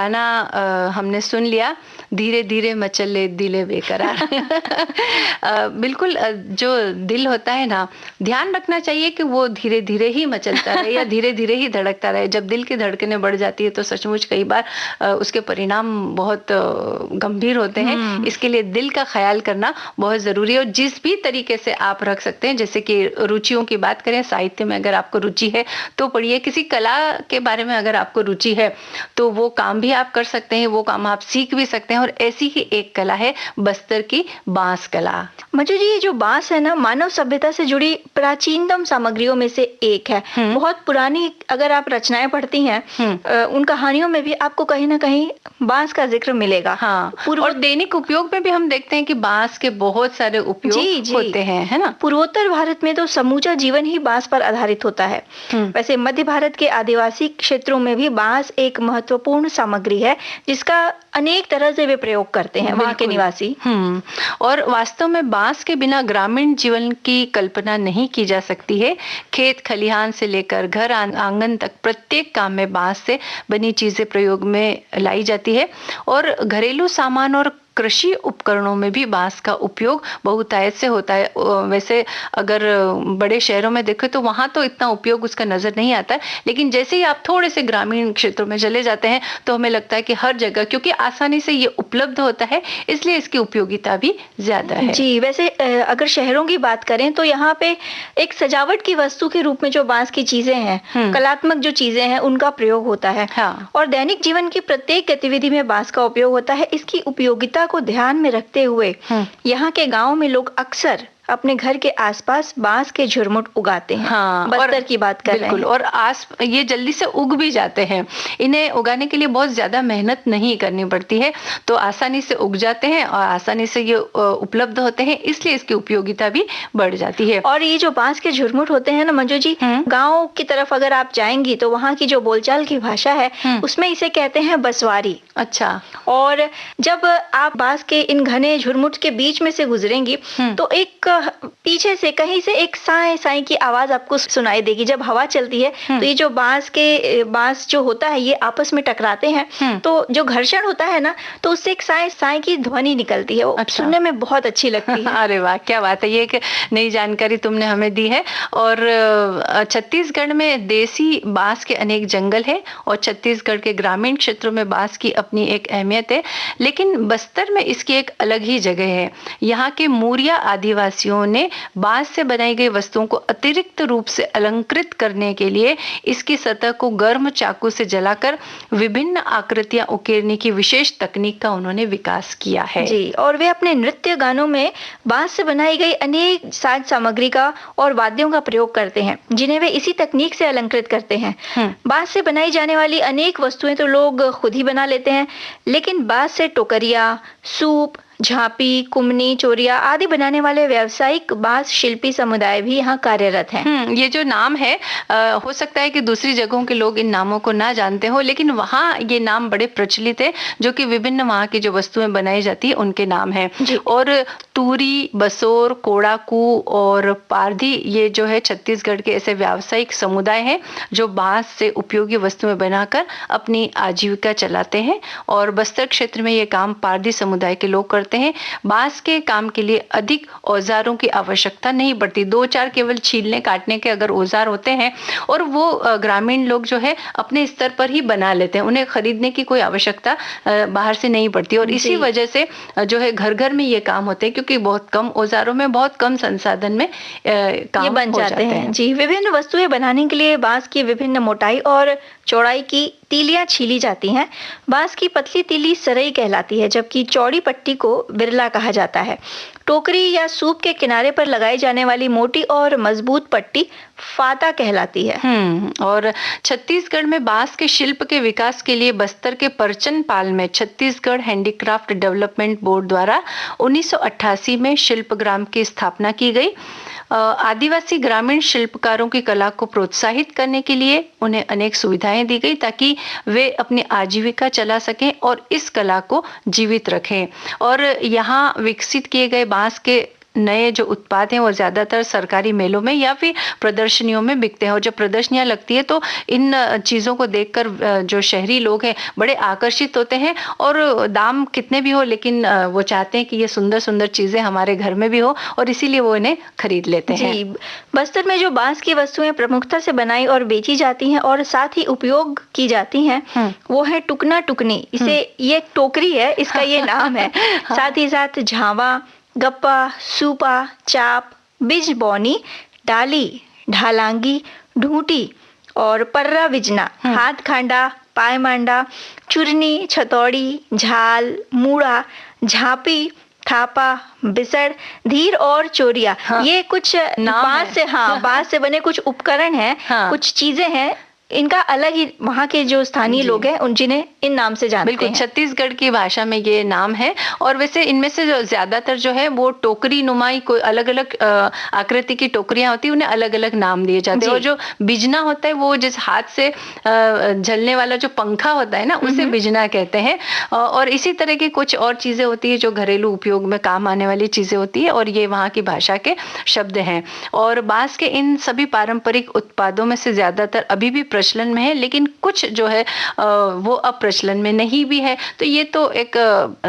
S1: गाना हमने सुन लिया, धीरे धीरे मचले दिले बेकरार। बिल्कुल जो दिल होता है ना, ध्यान रखना चाहिए कि वो धीरे धीरे ही मचलता रहे या धीरे धीरे ही धड़कता रहे। जब दिल की धड़कनें बढ़ जाती है तो सचमुच कई बार उसके परिणाम बहुत गंभीर होते हैं। इसके लिए दिल का ख्याल करना बहुत जरूरी है। और जिस भी तरीके से आप रख सकते हैं, जैसे कि रुचियों की बात करें, साहित्य में अगर आपको रुचि है तो पढ़िए, किसी कला के बारे में अगर आपको रुचि है तो वो काम भी आप कर सकते हैं, वो काम आप सीख भी सकते हैं। और ऐसी ही एक कला है बस्तर की बांस कला।
S2: मंजू जी, ये जो बांस है ना, मानव सभ्यता से जुड़ी प्राचीनतम सामग्रियों में से एक है। बहुत पुरानी अगर आप रचनाएं पढ़ती हैं, उन कहानियों में भी आपको कहीं ना कहीं बांस का जिक्र मिलेगा।
S1: हाँ, और दैनिक उपयोग में भी हम देखते हैं कि बांस के बहुत सारे उपयोग होते हैं, है ना।
S2: पूर्वोत्तर भारत में तो समूचा जीवन ही बांस पर आधारित होता है। वैसे मध्य भारत के आदिवासी क्षेत्रों में भी बांस एक महत्वपूर्ण सामग्री है, जिसका अनेक तरह से वे प्रयोग करते हैं वहाँ के निवासी।
S1: और वास्तव में बांस के बिना ग्रामीण जीवन की कल्पना नहीं की जा सकती है। खेत खलिहान से लेकर घर आंगन तक प्रत्येक काम में बांस से बनी चीजें प्रयोग में लाई जाती है। और घरेलू सामान और कृषि उपकरणों में भी बांस का उपयोग बहुतायत से होता है। वैसे अगर बड़े शहरों में देखें तो वहां तो इतना उपयोग उसका नजर नहीं आता है, लेकिन जैसे ही आप थोड़े से ग्रामीण क्षेत्रों में चले जाते हैं तो हमें लगता है कि हर जगह, क्योंकि आसानी से ये उपलब्ध होता है, इसलिए इसकी उपयोगिता भी ज्यादा है।
S2: जी, वैसे अगर शहरों की बात करें तो यहाँ पे एक सजावट की वस्तु के रूप में जो बांस की चीजें हैं, कलात्मक जो चीजें हैं, उनका प्रयोग होता है। और दैनिक जीवन की प्रत्येक गतिविधि में बांस का उपयोग होता है। इसकी उपयोगिता को ध्यान में रखते हुए यहाँ के गांव में लोग अक्सर अपने घर के आसपास बांस के झुरमुट उगाते हैं।
S1: हाँ,
S2: बस्तर की बात कर रहे हैं।
S1: और ये जल्दी से उग भी जाते हैं। इन्हें उगाने के लिए बहुत ज्यादा मेहनत नहीं करनी पड़ती है, तो आसानी से उग जाते हैं और आसानी से ये उपलब्ध होते हैं, इसलिए इसकी उपयोगिता भी बढ़ जाती है।
S2: और ये जो बांस के झुरमुट होते हैं ना मंजू जी, गाँव की तरफ अगर आप जाएंगी तो वहाँ की जो बोलचाल की भाषा है उसमें इसे कहते हैं बसवारी।
S1: अच्छा।
S2: और जब आप बांस के इन घने झुरमुट के बीच में से गुजरेंगी तो एक पीछे से कहीं से एक साए साए की आवाज आपको सुनाई देगी। जब हवा चलती है तो ये जो बांस जो होता है ये आपस में टकराते हैं, तो जो घर्षण होता है ना, तो उससे एक साए साए की ध्वनि निकलती है। वो सुनने में बहुत अच्छी लगती है।
S1: अरे वाह, क्या बात है, ये एक नई जानकारी तुमने हमें दी है। और छत्तीसगढ़ में देसी बांस के अनेक जंगल है और छत्तीसगढ़ के ग्रामीण क्षेत्रों में बांस की अपनी एक अहमियत है, लेकिन बस्तर में इसकी एक अलग ही जगह है। यहाँ के मूरिया आदिवासियों ने बांस से बनाई गई वस्तुओं को अतिरिक्त रूप से अलंकृत करने के लिए इसकी सतह को गर्म चाकू से जलाकर विभिन्न आकृतियां उकेरने की विशेष तकनीक का उन्होंने विकास किया है।
S2: जी, और वे अपने नृत्य गानों में बांस से बनाई गई अनेक साज सामग्री का और वाद्यों का प्रयोग करते हैं, जिन्हें वे इसी तकनीक से अलंकृत करते हैं। बांस से बनाई जाने वाली अनेक वस्तुएं तो लोग खुद ही बना लेते हैं, लेकिन बांस से टोकरिया, सूप, झांपी, कुमनी, चोरिया आदि बनाने वाले व्यावसायिक बांस शिल्पी समुदाय भी यहाँ कार्यरत हैं।
S1: ये जो नाम है, हो सकता है कि दूसरी जगहों के लोग इन नामों को ना जानते हो, लेकिन वहाँ ये नाम बड़े प्रचलित है, जो कि विभिन्न वहाँ की जो वस्तुएं बनाई जाती है उनके नाम है। और तूरी, बसोर, कोड़ाकू और पारधी, ये जो है छत्तीसगढ़ के ऐसे व्यावसायिक समुदाय हैं जो बांस से उपयोगी वस्तुएं बनाकर अपनी आजीविका चलाते हैं। और बस्तर क्षेत्र में ये काम पारधी समुदाय के लोग करते हैं। बांस के काम के लिए अधिक औजारों की आवश्यकता नहीं पड़ती, 2-4 केवल छीलने काटने के अगर औजार होते हैं, और वो ग्रामीण लोग जो है अपने स्तर पर ही बना लेते हैं, उन्हें खरीदने की कोई आवश्यकता बाहर से नहीं पड़ती। और इसी वजह से जो है घर घर में ये काम होते हैं, क्योंकि बहुत कम औजारों में, बहुत कम संसाधन में काम
S2: बन जाते हैं। जी, विभिन्न वस्तुएं बनाने के लिए बांस की विभिन्न मोटाई और चौड़ाई की तीलियां छीली जाती हैं। बांस की पतली तीली सरई कहलाती है, जबकि चौड़ी पट्टी को बिरला कहा जाता है। टोकरी या सूप के किनारे पर लगाई जाने वाली मोटी और मजबूत पट्टी फाता कहलाती है।
S1: और छत्तीसगढ़ में बांस के शिल्प के विकास के लिए बस्तर के परचनपाल में छत्तीसगढ़ हैंडीक्राफ्ट डेवलपमेंट बोर्ड द्वारा 1988 में शिल्पग्राम की स्थापना की गई। आदिवासी ग्रामीण शिल्पकारों की कला को प्रोत्साहित करने के लिए उन्हें अनेक सुविधाएं दी गई, ताकि वे अपनी आजीविका चला सकें और इस कला को जीवित रखें। और यहाँ विकसित किए गए बांस के नए जो उत्पाद हैं वो ज़्यादातर सरकारी मेलों में या फिर प्रदर्शनियों में बिकते हैं, और जब प्रदर्शनियाँ लगती है तो इन चीज़ों को देखकर जो शहरी लोग हैं बड़े आकर्षित होते हैं, और दाम कितने भी हो लेकिन वो चाहते हैं कि ये सुंदर-सुंदर चीज़ें हमारे घर में भी हो, और इसीलिए वो इन्हें खरीद लेते हैं।
S2: जी, बस्तर में जो बांस की वस्तुएं प्रमुखता से बनाई और बेची जाती हैं और साथ ही उपयोग की जाती हैं, वो है टुकना टुकनी। इसे ये एक टोकरी है, इसका ये नाम है। साथ ही साथ झावा, गप्पा, सूपा, चाप, बिज बौनी, डाली, ढालांगी, ढूंटी और पर्रा विजना, हाथ खांडा, पाय मांडा, चुरनी, छतौड़ी, झाल, मूड़ा, झापी, थापा, बिसड़, धीर और चोरिया। ये कुछ बांस से बने कुछ उपकरण हैं, कुछ चीजें हैं। इनका अलग ही वहाँ के जो स्थानीय लोग हैं जिन्हें इन नाम से जानते हैं।
S1: बिल्कुल, छत्तीसगढ़ की भाषा में ये नाम है, और वैसे इनमें से जो ज्यादातर जो है वो टोकरी नुमाई, कोई अलग अलग आकृति की टोकरियां होती है, उन्हें अलग अलग नाम दिए जाते हैं। और जो बिजना होता है वो जिस हाथ से झलने वाला जो पंखा होता है ना, उसे बिजना कहते हैं। और इसी तरह की कुछ और चीजें होती है जो घरेलू उपयोग में काम आने वाली चीजें होती है, और ये वहाँ की भाषा के शब्द हैं। और बांस के इन सभी पारंपरिक उत्पादों में से ज्यादातर अभी भी प्रचलन में है, लेकिन कुछ जो है वो अब प्रचलन में नहीं भी है। तो ये तो एक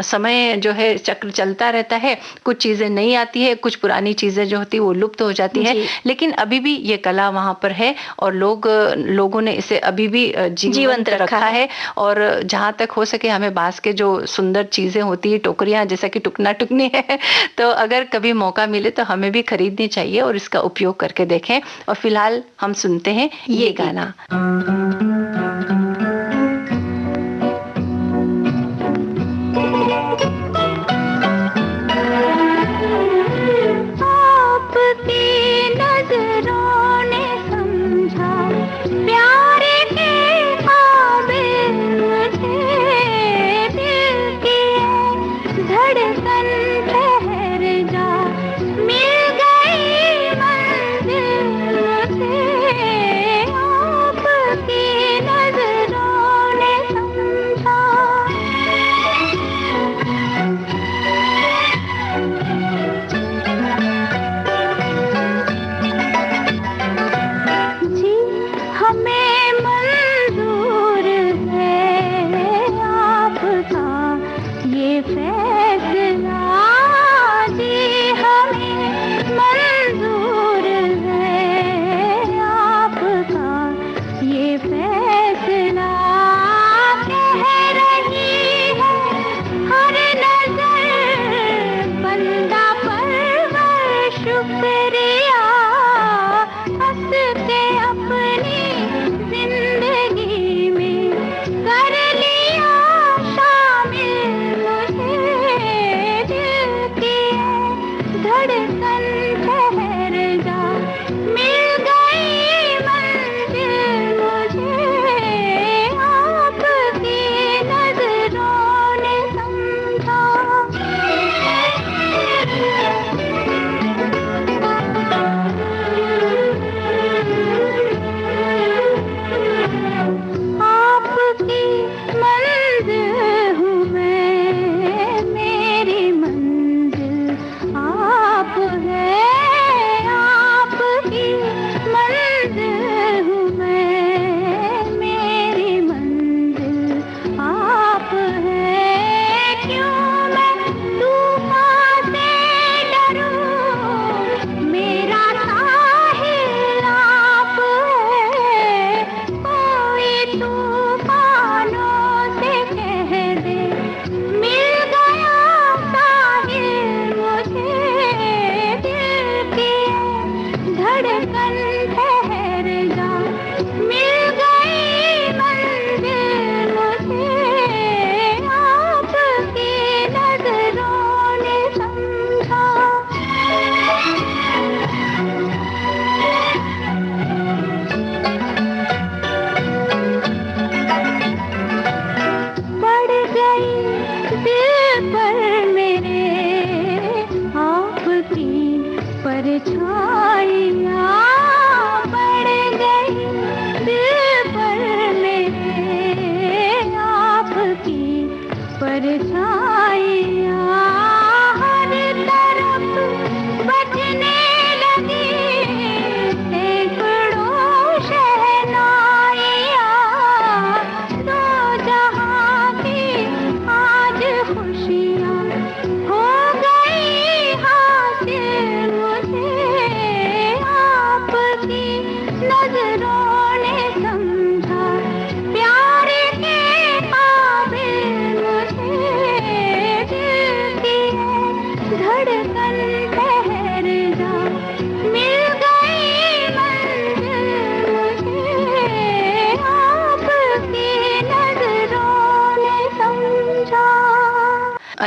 S1: समय जो है चक्र चलता रहता है, कुछ चीजें नई आती है, कुछ पुरानी चीजें जो होती है वो लुप्त हो जाती है, लेकिन अभी भी ये कला वहाँ पर है, और लोगों ने इसे अभी भी जीवंत रखा है। और जहाँ तक हो सके हमें बांस के जो सुंदर चीजें होती है, टोकरियां जैसा कि टुकना टुकनी है, तो अगर कभी मौका मिले तो हमें भी खरीदनी चाहिए और इसका उपयोग करके देखें। और फिलहाल हम सुनते हैं ये गाना।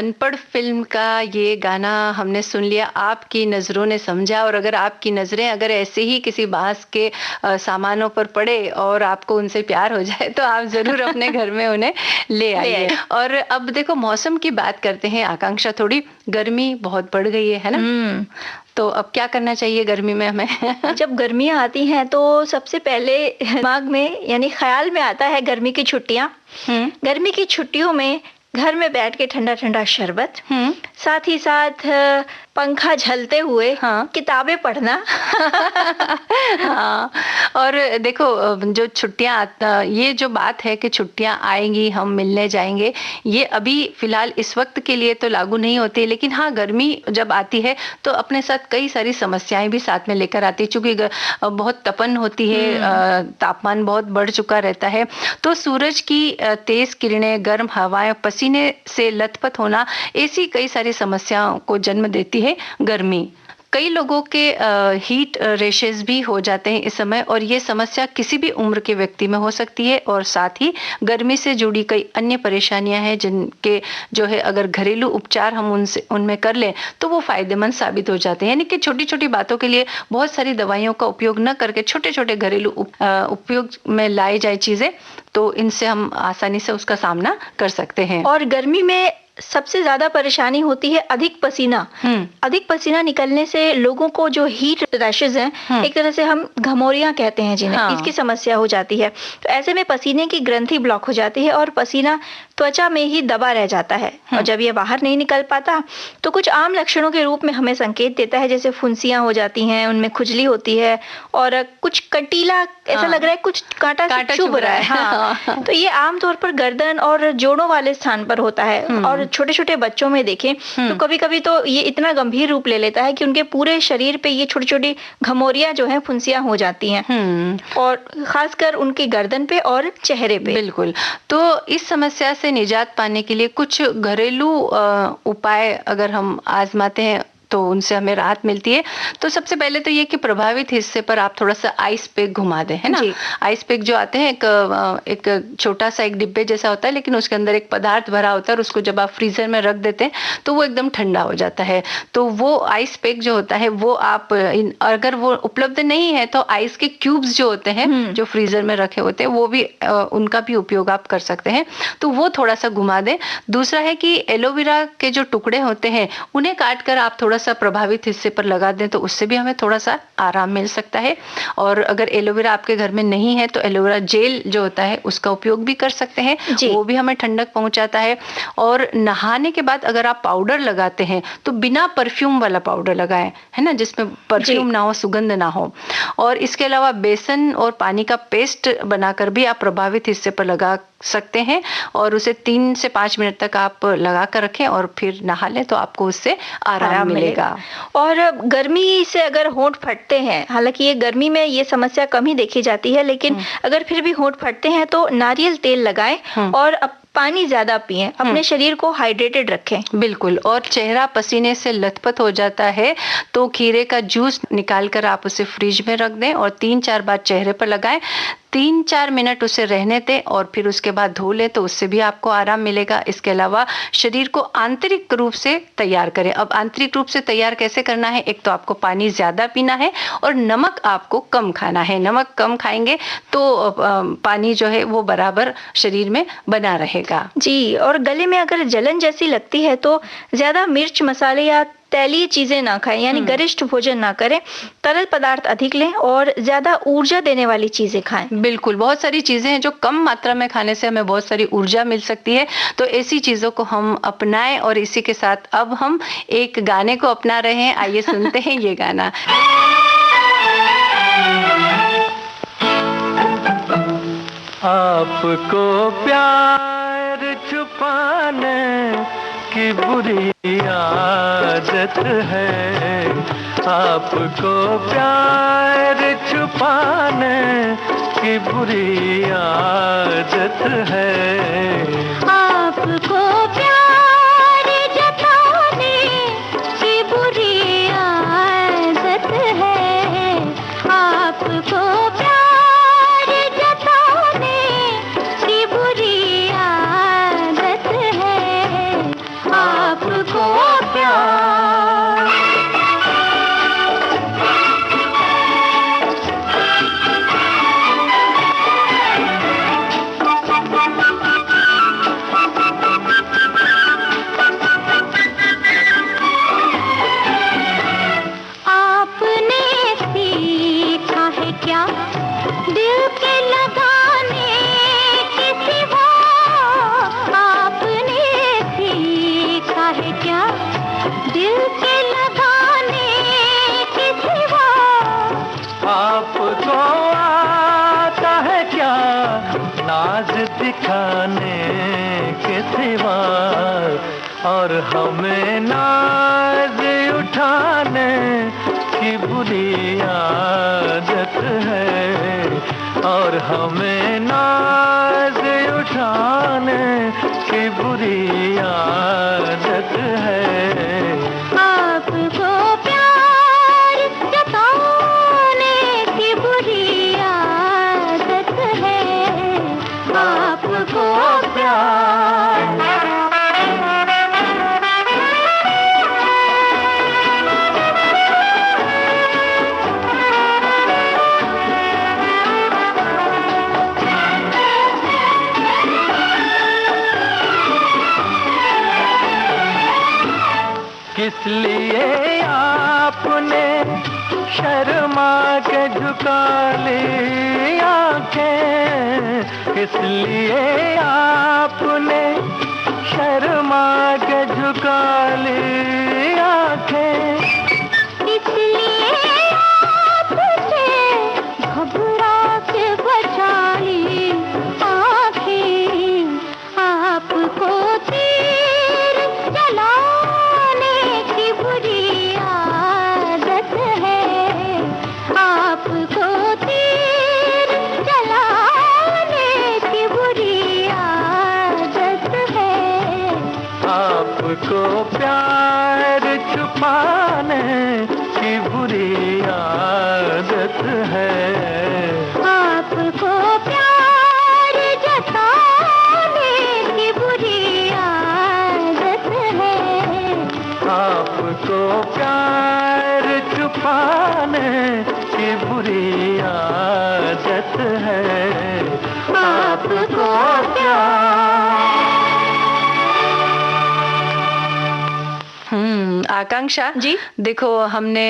S1: अनपढ़ फ़िल्म का ये गाना हमने सुन लिया, आपकी नज़रों ने समझा। और अगर आपकी नज़रें अगर ऐसे ही किसी बाँस के सामानों पर पड़े और आपको उनसे प्यार हो जाए तो आप ज़रूर अपने घर में उन्हें ले आइए। और अब देखो मौसम की बात करते हैं आकांक्षा, थोड़ी गर्मी बहुत बढ़ गई है ना? तो अब क्या करना चाहिए गर्मी में हमें?
S2: जब गर्मियाँ आती हैं तो सबसे पहले दिमाग में यानी ख़्याल में आता है गर्मी की छुट्टियाँ। गर्मी की छुट्टियों में घर में बैठ के ठंडा-ठंडा शरबत, साथ ही साथ पंखा झलते हुए किताबें पढ़ना।
S1: हाँ, और देखो जो छुट्टियाँ ये जो बात है कि छुट्टियाँ आएँगी, हम मिलने जाएँगे, ये अभी फ़िलहाल इस वक़्त के लिए तो लागू नहीं होती, लेकिन हाँ, गर्मी जब आती है तो अपने साथ कई सारी समस्याएँ भी साथ में लेकर आती है। चूँकि बहुत तपन होती है, तापमान बहुत बढ़ चुका रहता है, तो सूरज की तेज़ किरणें, गर्म हवाएँ, पसीने से लथपथ होना, ऐसी कई सारी समस्याओं को जन्म देती है गर्मी। कई लोगों के हीट रैशेस भी हो जाते हैं इस समय, और ये समस्या किसी भी उम्र के व्यक्ति में हो सकती है। और साथ ही गर्मी से जुड़ी कई अन्य परेशानियां हैं जिनके जो है अगर घरेलू उपचार हम उनमें कर लें तो वो फायदेमंद साबित हो जाते हैं। यानी कि छोटी-छोटी बातों के लिए बहुत सारी दवाइयों का उपयोग न करके छोटे-छोटे घरेलू उपयोग में लाई जाए चीजें, तो इनसे हम आसानी से उसका सामना कर सकते हैं।
S2: और गर्मी में सबसे ज्यादा परेशानी होती है अधिक पसीना। अधिक पसीना निकलने से लोगों को जो हीट रैशेज हैं, एक तरह से हम घमौरियां कहते हैं जिन्हें, इसकी समस्या हो जाती है। तो ऐसे में पसीने की ग्रंथि ब्लॉक हो जाती है और पसीना त्वचा में ही दबा रह जाता है। और जब ये बाहर नहीं निकल पाता तो कुछ आम लक्षणों के रूप में हमें संकेत देता है, जैसे फुंसियां हो जाती हैं, उनमें खुजली होती है और कुछ कटीला ऐसा लग रहा है, कुछ कांटा चुभ रहा है। हाँ। तो ये आमतौर पर गर्दन और जोड़ों वाले स्थान पर होता है। और छोटे-छोटे बच्चों में देखें तो कभी-कभी तो ये इतना गंभीर रूप ले लेता है कि उनके पूरे शरीर पे ये छोटी-छोटी घमौरियां जो हैं, फुंसियां हो जाती हैं, और खासकर उनकी गर्दन पे और चेहरे पे।
S1: बिल्कुल। तो इस समस्या से निजात पाने के लिए कुछ घरेलू उपाय अगर हम आजमाते हैं तो उनसे हमें राहत मिलती है। तो सबसे पहले तो ये कि प्रभावित हिस्से पर आप थोड़ा सा आइस पैक घुमा दें, है ना? आइस पैक जो आते हैं एक छोटा सा एक डिब्बे जैसा होता है, लेकिन उसके अंदर एक पदार्थ भरा होता है, और उसको जब आप फ्रीजर में रख देते हैं तो वो एकदम ठंडा हो जाता है। तो वो आइस पैक जो होता है वो आप अगर वो उपलब्ध नहीं है तो आइस के क्यूब्स जो होते हैं जो फ्रीजर में रखे होते हैं वो भी उनका भी उपयोग आप कर सकते हैं, तो वो थोड़ा सा घुमा दें। दूसरा है कि एलोवेरा के जो टुकड़े होते हैं उन्हें काट कर आप थोड़ा सा प्रभावित हिस्से पर लगा दें तो उससे भी हमें थोड़ा सा आराम मिल सकता है। और अगर एलोवेरा आपके घर में नहीं है तो एलोवेरा जेल जो होता है उसका उपयोग भी कर सकते हैं, वो भी हमें ठंडक पहुंचाता है। और नहाने के बाद अगर आप पाउडर लगाते हैं तो बिना परफ्यूम वाला पाउडर लगाएं, है ना, जिसमें परफ्यूम ना हो, सुगंध ना हो। और इसके अलावा बेसन और पानी का पेस्ट बनाकर भी आप प्रभावित हिस्से पर लगा सकते हैं, और उसे 3 से 5 मिनट तक आप लगा कर रखें और फिर नहा लें तो आपको उससे आराम मिलेगा।
S2: और गर्मी से अगर होंठ फटते हैं, हालांकि ये गर्मी में ये समस्या कम ही देखी जाती है, लेकिन अगर फिर भी होंठ फटते हैं तो नारियल तेल लगाएं और पानी ज्यादा पिएं, अपने शरीर को हाइड्रेटेड रखें।
S1: बिल्कुल। और चेहरा पसीने से लथपथ हो जाता है तो खीरे का जूस निकाल कर आप उसे फ्रिज में रख दें और 3-4 बार चेहरे पर लगाएं, 3-4 मिनट उसे रहने दें और फिर उसके बाद धो लें तो उससे भी आपको आराम मिलेगा। इसके अलावा शरीर को आंतरिक रूप से तैयार करें। अब आंतरिक रूप से तैयार कैसे करना है? एक तो आपको पानी ज्यादा पीना है और नमक आपको कम खाना है। नमक कम खाएंगे तो पानी जो है वो बराबर शरीर में बना रहेगा।
S2: जी। और गले में अगर जलन जैसी लगती है तो ज्यादा मिर्च, मसाले या तैलीय चीजें ना खाएं, यानी गरिष्ठ भोजन ना करें। तरल पदार्थ अधिक लें और ज्यादा ऊर्जा देने वाली चीजें खाएं।
S1: बिल्कुल। बहुत सारी चीजें हैं जो कम मात्रा में खाने से हमें बहुत सारी ऊर्जा मिल सकती है, तो ऐसी चीजों को हम अपनाएं। और इसी के साथ अब हम एक गाने को अपना रहे हैं, आइए सुनते हैं ये गाना।
S3: आपको प्यार छुपाने की बुरी आदत है, आपको प्यार छुपाने की बुरी आदत है,
S4: आपको प्यार जताने की बुरी आदत है, आपको प्यार जताने की बुरी आदत है, आप दिल के लगाने के सिवा
S3: आपको आता है क्या नाज दिखाने के सिवा, और हमें नाज उठाने की बुरी आदत है, और हमें नाज उठाने की बुरी आदत है।
S4: आपको प्यार जताने की बुरी आदत है, आपको प्यार।
S3: किस लिए आपने शर्मा के झुका ली आंखें, किस लिए आपने शर्मा के झुका ली आंखें,
S4: इसलिए आपसे घबरा के बचा ली आँखें, आपको तीर चलाने की बुरी आदत है, आपको तीर चलाने की बुरी आदत है।
S3: आपको प्यार छुपाने की बुरी आदत है,
S4: आपको प्यार जताने की बुरी आदत है,
S3: आपको प्यार छुपाने की बुरी आदत है, आपको प्यार।
S1: आकांक्षा
S2: जी।
S1: देखो, हमने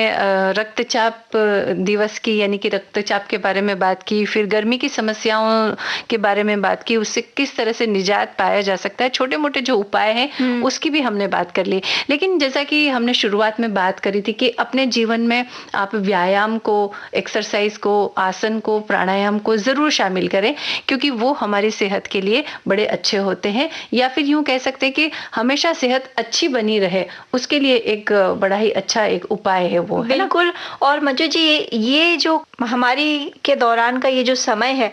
S1: रक्तचाप दिवस की यानी कि रक्तचाप के बारे में बात की, फिर गर्मी की समस्याओं के बारे में बात की, उससे किस तरह से निजात पाया जा सकता है, छोटे मोटे जो उपाय हैं उसकी भी हमने बात कर ली। लेकिन जैसा कि हमने शुरुआत में बात करी थी कि अपने जीवन में आप व्यायाम को, एक्सरसाइज को, आसन को, प्राणायाम को जरूर शामिल करें, क्योंकि वो हमारी सेहत के लिए बड़े अच्छे होते हैं, या फिर यूं कह सकते हैं कि हमेशा सेहत अच्छी बनी रहे उसके लिए एक बड़ा ही अच्छा एक उपाय है वो, है ना?
S2: बिल्कुल। और मंजू जी, ये जो महामारी के दौरान का ये जो समय है,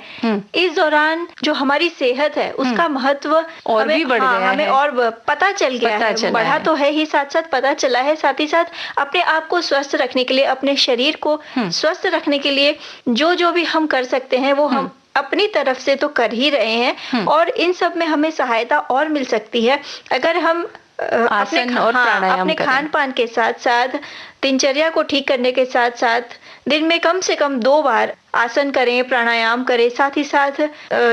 S2: इस दौरान जो हमारी सेहत है उसका महत्व
S1: और भी बढ़ गया है,
S2: हमें और पता चल गया है, बढ़ा तो है ही, साथ साथ पता चला है। साथ ही साथ अपने आप को स्वस्थ रखने के लिए, अपने शरीर को स्वस्थ रखने के लिए जो भी हम कर सकते हैं वो हम अपनी तरफ से तो कर ही रहे हैं, और इन सब में हमें सहायता और मिल सकती है अगर हम
S1: आसन और प्राणायाम
S2: अपने खान पान के साथ साथ, दिनचर्या को ठीक करने के साथ साथ दिन में कम से कम 2 बार आसन करें, प्राणायाम करें, साथ ही साथ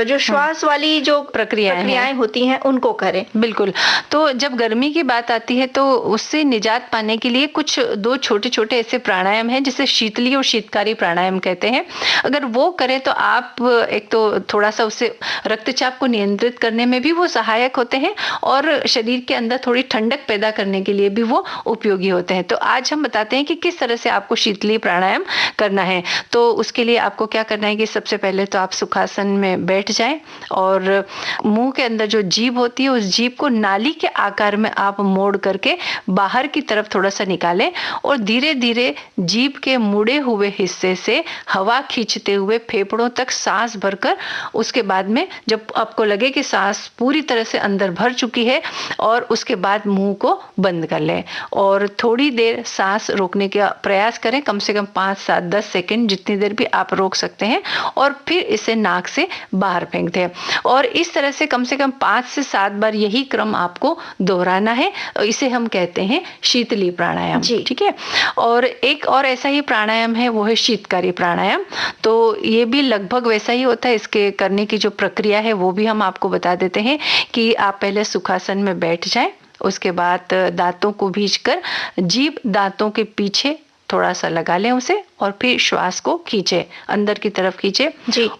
S2: जो श्वास वाली जो प्रक्रियाएं होती हैं उनको करें।
S1: बिल्कुल। तो जब गर्मी की बात आती है तो उससे निजात पाने के लिए कुछ 2 छोटे छोटे ऐसे प्राणायाम हैं जिसे शीतली और शीतकारी प्राणायाम कहते हैं। अगर वो करें तो आप एक तो थोड़ा सा उससे रक्तचाप को नियंत्रित करने में भी वो सहायक होते हैं, और शरीर के अंदर थोड़ी ठंडक पैदा करने के लिए भी वो उपयोगी होते हैं। तो आज हम बताते हैं कि किस तरह से आपको शीतली प्राणायाम करना है। तो उसके लिए आपको क्या करना है कि सबसे पहले तो आप सुखासन में बैठ जाएं, और मुंह के अंदर जो जीभ होती है उस जीभ को नाली के आकार में आप मोड़ करके बाहर की तरफ थोड़ा सा निकालें, और धीरे धीरे जीभ के मुड़े हुए हिस्से से हवा खींचते हुए फेफड़ों तक सांस भरकर, उसके बाद में जब आपको लगे कि सांस पूरी तरह से अंदर भर चुकी है, और उसके बाद मुंह को बंद कर लें और थोड़ी देर सांस रोकने का प्रयास करें, कम से कम 5, 7, 10 सेकंड, जितनी देर भी आप रोक सकते हैं, और फिर इसे नाक से बाहर फेंक दें। और इस तरह से कम 5 से 7 बार यही क्रम आपको दोहराना है। इसे हम कहते हैं शीतली प्राणायाम, ठीक है। और एक और ऐसा ही प्राणायाम है, वो है शीतकारी प्राणायाम। तो ये भी लगभग वैसा ही होता है। इसके करने की जो प्रक्रिया है वो भी हम आपको बता देते हैं कि आप पहले सुखासन में बैठ जाएं, उसके बाद दांतों को भींचकर जीभ दांतों के पीछे थोड़ा सा लगा लें उसे, और फिर श्वास को खींचे, अंदर की तरफ खींचे,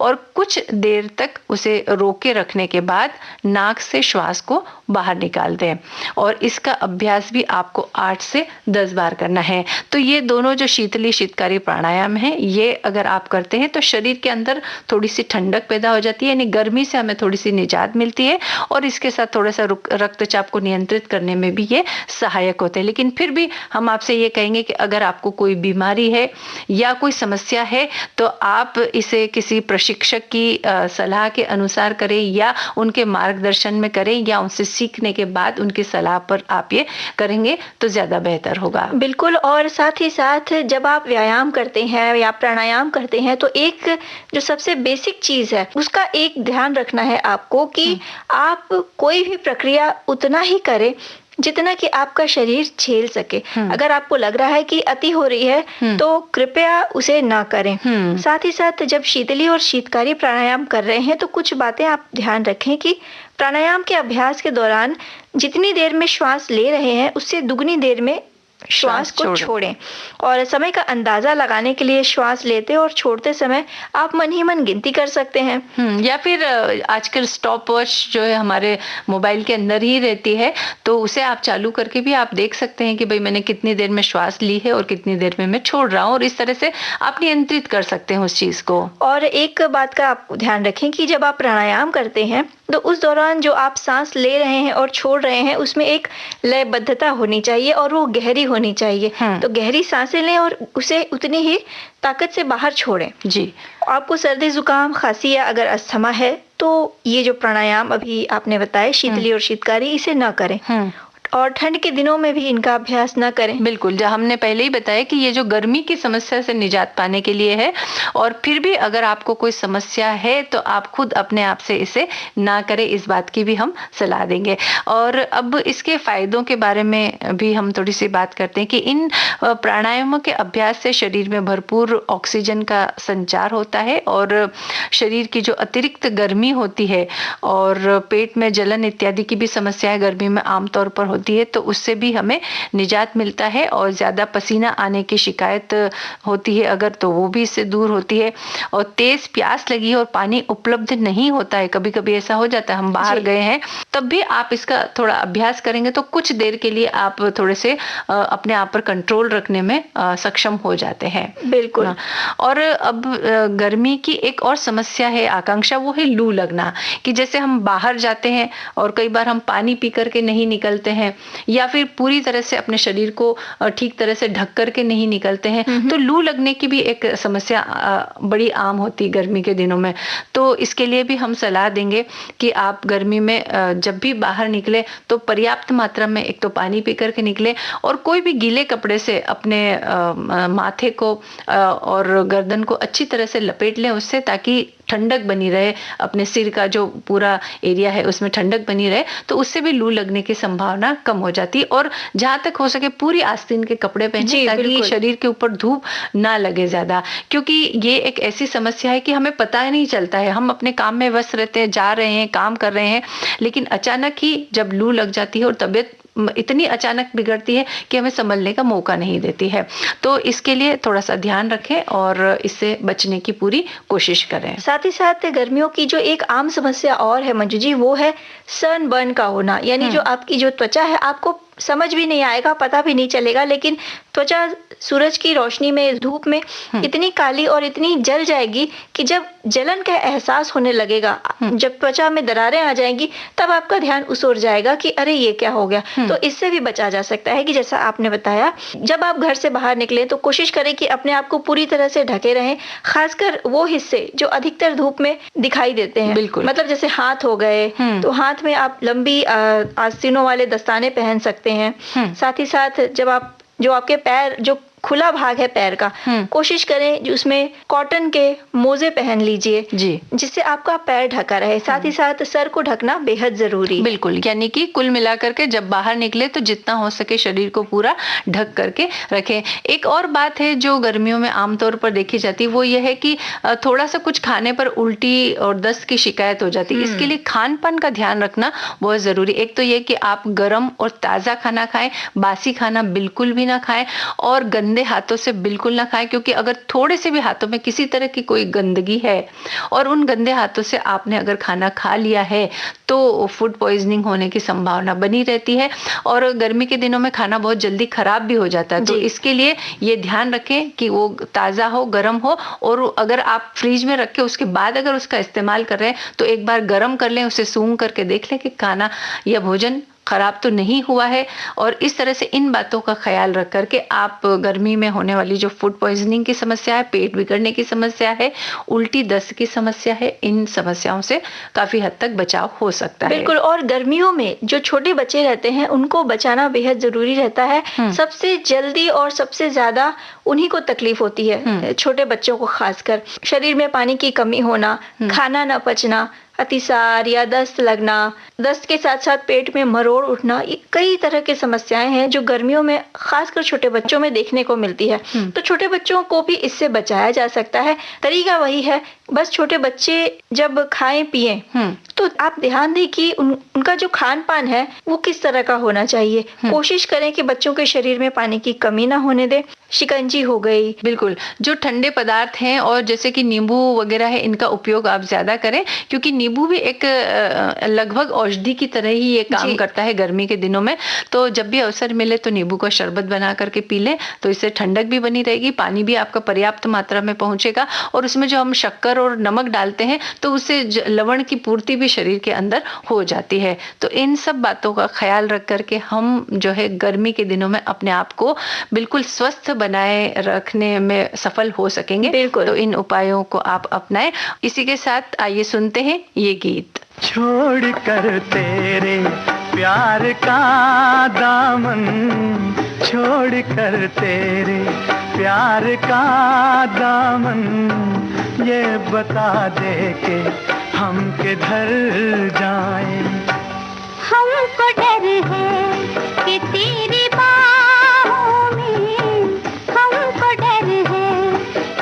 S1: और कुछ देर तक उसे रोके रखने के बाद नाक से श्वास को बाहर निकाल दें। और इसका अभ्यास भी आपको 8 से 10 बार करना है। तो ये दोनों जो शीतली शीतकारी प्राणायाम है, ये अगर आप करते हैं तो शरीर के अंदर थोड़ी सी ठंडक पैदा हो जाती है, यानी गर्मी से हमें थोड़ी सी निजात मिलती है और इसके साथ थोड़ा सा रक्तचाप को नियंत्रित करने में भी ये सहायक होते हैं। लेकिन फिर भी हम आपसे ये कहेंगे कि अगर आपको कोई बीमारी है या कोई समस्या है तो आप इसे किसी प्रशिक्षक की सलाह के अनुसार करें या उनके मार्गदर्शन में करें या उनसे सीखने के बाद उनकी सलाह पर आप ये करेंगे तो ज्यादा बेहतर होगा।
S2: बिल्कुल। और साथ ही साथ जब आप व्यायाम करते हैं या प्राणायाम करते हैं तो एक जो सबसे बेसिक चीज है उसका एक ध्यान रखना है आपको कि आप कोई भी प्रक्रिया उतना ही करें जितना कि आपका शरीर झेल सके। अगर आपको लग रहा है कि अति हो रही है तो कृपया उसे ना करें। साथ ही साथ जब शीतली और शीतकारी प्राणायाम कर रहे हैं तो कुछ बातें आप ध्यान रखें कि प्राणायाम के अभ्यास के दौरान जितनी देर में श्वास ले रहे हैं उससे दुगनी देर में श्वास को छोड़ें। और समय का अंदाजा लगाने के लिए श्वास लेते और छोड़ते समय आप मन ही मन गिनती कर सकते हैं।
S1: या फिर आजकल स्टॉप वॉच जो है हमारे मोबाइल के अंदर ही रहती है तो उसे आप चालू करके भी आप देख सकते हैं कि भाई मैंने कितनी देर में श्वास ली है और कितनी देर में मैं छोड़ रहा हूँ, और इस तरह से आप नियंत्रित कर सकते हैं उस चीज को।
S2: और एक बात का आप ध्यान रखें कि जब आप प्राणायाम करते हैं तो उस दौरान जो आप सांस ले रहे हैं और छोड़ रहे हैं उसमें एक लयबद्धता होनी चाहिए और वो गहरी होनी चाहिए। तो गहरी सांसें लें और उसे उतनी ही ताकत से बाहर छोड़ें।
S1: जी।
S2: आपको सर्दी जुकाम खांसी या अगर अस्थमा है तो ये जो प्राणायाम अभी आपने बताए शीतली और शीतकारी इसे न करें और ठंड के दिनों में भी इनका अभ्यास न करें।
S1: बिल्कुल, जो हमने पहले ही बताया कि ये जो गर्मी की समस्या से निजात पाने के लिए है, और फिर भी अगर आपको कोई समस्या है तो आप खुद अपने आप से इसे ना करें, इस बात की भी हम सलाह देंगे। और अब इसके फायदों के बारे में भी हम थोड़ी सी बात करते हैं कि इन प्राणायामों के अभ्यास से शरीर में भरपूर ऑक्सीजन का संचार होता है और शरीर की जो अतिरिक्त गर्मी होती है और पेट में जलन इत्यादि की भी समस्याएं गर्मी में आमतौर पर होती है तो उससे भी हमें निजात मिलता है। और ज्यादा पसीना आने की शिकायत होती है अगर तो वो भी इससे दूर होती है। और तेज प्यास लगी है और पानी उपलब्ध नहीं होता है, कभी कभी ऐसा हो जाता है हम बाहर गए हैं, तब भी आप इसका थोड़ा अभ्यास करेंगे तो कुछ देर के लिए आप थोड़े से अपने आप पर कंट्रोल रखने में सक्षम हो जाते हैं।
S2: बिल्कुल।
S1: और अब गर्मी की एक और समस्या है आकांक्षा, वो है लू लगना। कि जैसे हम बाहर जाते हैं और कई बार हम पानी पी करके नहीं निकलते हैं या फिर पूरी तरह से अपने शरीर को ठीक तरह से ढक करके नहीं निकलते हैं तो लू लगने की भी एक समस्या बड़ी आम होती है गर्मी के दिनों में। तो इसके लिए भी हम सलाह देंगे कि आप गर्मी में जब भी बाहर निकले तो पर्याप्त मात्रा में एक तो पानी पी करके निकले और कोई भी गीले कपड़े से अपने माथे को और गर्दन को अच्छी तरह से लपेट लें उससे, ताकि ठंडक बनी रहे, अपने सिर का जो पूरा एरिया है उसमें ठंडक बनी रहे, तो उससे भी लू लगने की संभावना कम हो जाती है। और जहां तक हो सके पूरी आस्तीन के कपड़े पहने ताकि शरीर के ऊपर धूप ना लगे ज्यादा, क्योंकि ये एक ऐसी समस्या है कि हमें पता ही नहीं चलता है, हम अपने काम में व्यस्त रहते हैं, जा रहे हैं, काम कर रहे हैं, लेकिन अचानक ही जब लू लग जाती है और तबीयत इतनी अचानक बिगड़ती है कि हमें संभलने का मौका नहीं देती है। तो इसके लिए थोड़ा सा ध्यान रखें और इससे बचने की पूरी कोशिश करें।
S2: साथ ही साथ गर्मियों की जो एक आम समस्या और है मंजू जी, वो है सनबर्न का होना। यानी जो आपकी जो त्वचा है आपको समझ भी नहीं आएगा, पता भी नहीं चलेगा, लेकिन त्वचा सूरज की रोशनी में, धूप में इतनी काली और इतनी जल जाएगी कि जब जलन का एहसास होने लगेगा, जब त्वचा में दरारें आ जाएंगी, तब आपका ध्यान उस ओर जाएगा कि अरे ये क्या हो गया। तो इससे भी बचा जा सकता है कि जैसा आपने बताया, जब आप घर से बाहर निकले तो कोशिश करें कि अपने आप को पूरी तरह से ढके रहें, खासकर वो हिस्से जो अधिकतर धूप में दिखाई देते हैं।
S1: बिल्कुल।
S2: मतलब जैसे हाथ हो गए तो हाथ में आप लंबी आस्तीनों वाले दस्ताने पहन सकते हैं। साथ ही साथ जब आप जो आपके पैर, जो खुला भाग है पैर का, कोशिश करें उसमें कॉटन के मोजे पहन लीजिए जिससे आपका पैर ढका रहे। साथ ही साथ सर को ढकना बेहद जरूरी।
S1: बिल्कुल, यानी कि कुल मिलाकर के जब बाहर निकले तो जितना हो सके शरीर को पूरा ढक करके रखें। एक और बात है जो गर्मियों में आमतौर पर देखी जाती है, वो ये है कि थोड़ा सा कुछ खाने पर उल्टी और दस्त की शिकायत हो जाती है। इसके लिए खान पान का ध्यान रखना बहुत जरूरी। एक तो ये कि आप गर्म और ताजा खाना खाएं, बासी खाना बिल्कुल भी ना खाएं, और गंदे गंदे हाथों से बिल्कुल ना खाएं, क्योंकि अगर थोड़े से भी हाथों में किसी तरह की कोई गंदगी है और उन गंदे हाथों से आपने अगर खाना खा लिया है तो फूड पॉइजनिंग होने की संभावना बनी रहती है और गर्मी के दिनों में खाना बहुत जल्दी खराब भी हो जाता है। तो इसके लिए ये ध्यान रखें कि वो ताज़ा हो, गर्म हो, और अगर आप फ्रिज में रख के उसके बाद अगर उसका इस्तेमाल कर रहे हैं तो एक बार गर्म कर लें, उसे सूंघ करके देख लें कि खाना या भोजन खराब तो नहीं हुआ है। और इस तरह से इन बातों का ख्याल रख करके आप गर्मी में होने वाली जो फूड पॉइजनिंग की समस्या है, पेट बिगड़ने की समस्या है, उल्टी दस्त की समस्या है, इन समस्याओं से काफी हद तक बचाव हो सकता है।
S2: बिल्कुल। और गर्मियों में जो छोटे बच्चे रहते हैं उनको बचाना बेहद जरूरी रहता है। सबसे जल्दी और सबसे ज्यादा उन्हीं को तकलीफ होती है, छोटे बच्चों को खासकर। शरीर में पानी की कमी होना, खाना न पचना, अतिसार या दस्त लगना, दस्त के साथ साथ पेट में मरोड़ उठना, ये कई तरह की समस्याएं हैं जो गर्मियों में खासकर छोटे बच्चों में देखने को मिलती है। तो छोटे बच्चों को भी इससे बचाया जा सकता है। तरीका वही है, बस छोटे बच्चे जब खाएं पिएं तो आप ध्यान दें कि उनका जो खान पान है वो किस तरह का होना चाहिए। कोशिश करें कि बच्चों के शरीर में पानी की कमी ना होने दें। शिकंजी हो गई,
S1: बिल्कुल, जो ठंडे पदार्थ हैं और जैसे कि नींबू वगैरह है, इनका उपयोग आप ज्यादा करें, क्योंकि नींबू भी एक लगभग औषधि की तरह ही ये काम करता है गर्मी के दिनों में। तो जब भी अवसर मिले तो नींबू का शरबत बना करके पी लें, तो इससे ठंडक भी बनी रहेगी, पानी भी आपका पर्याप्त मात्रा में पहुंचेगा, और उसमें जो हम शक्कर और नमक डालते हैं तो उससे लवण की पूर्ति भी शरीर के अंदर हो जाती है। तो इन सब बातों का ख्याल रख करके हम जो है गर्मी के दिनों में अपने आप को बिल्कुल स्वस्थ बनाए रखने में सफल हो सकेंगे।
S2: बिल्कुल।
S1: तो इन उपायों को आप अपनाएं। इसी के साथ आइए सुनते हैं ये गीत।
S3: छोड़ कर तेरे प्यार का दामन, छोड़ कर तेरे प्यार का दामन, ये बता दे के हम किधर जाएं।
S4: हमको डर है कि तेरी बाहों में, हमको डर है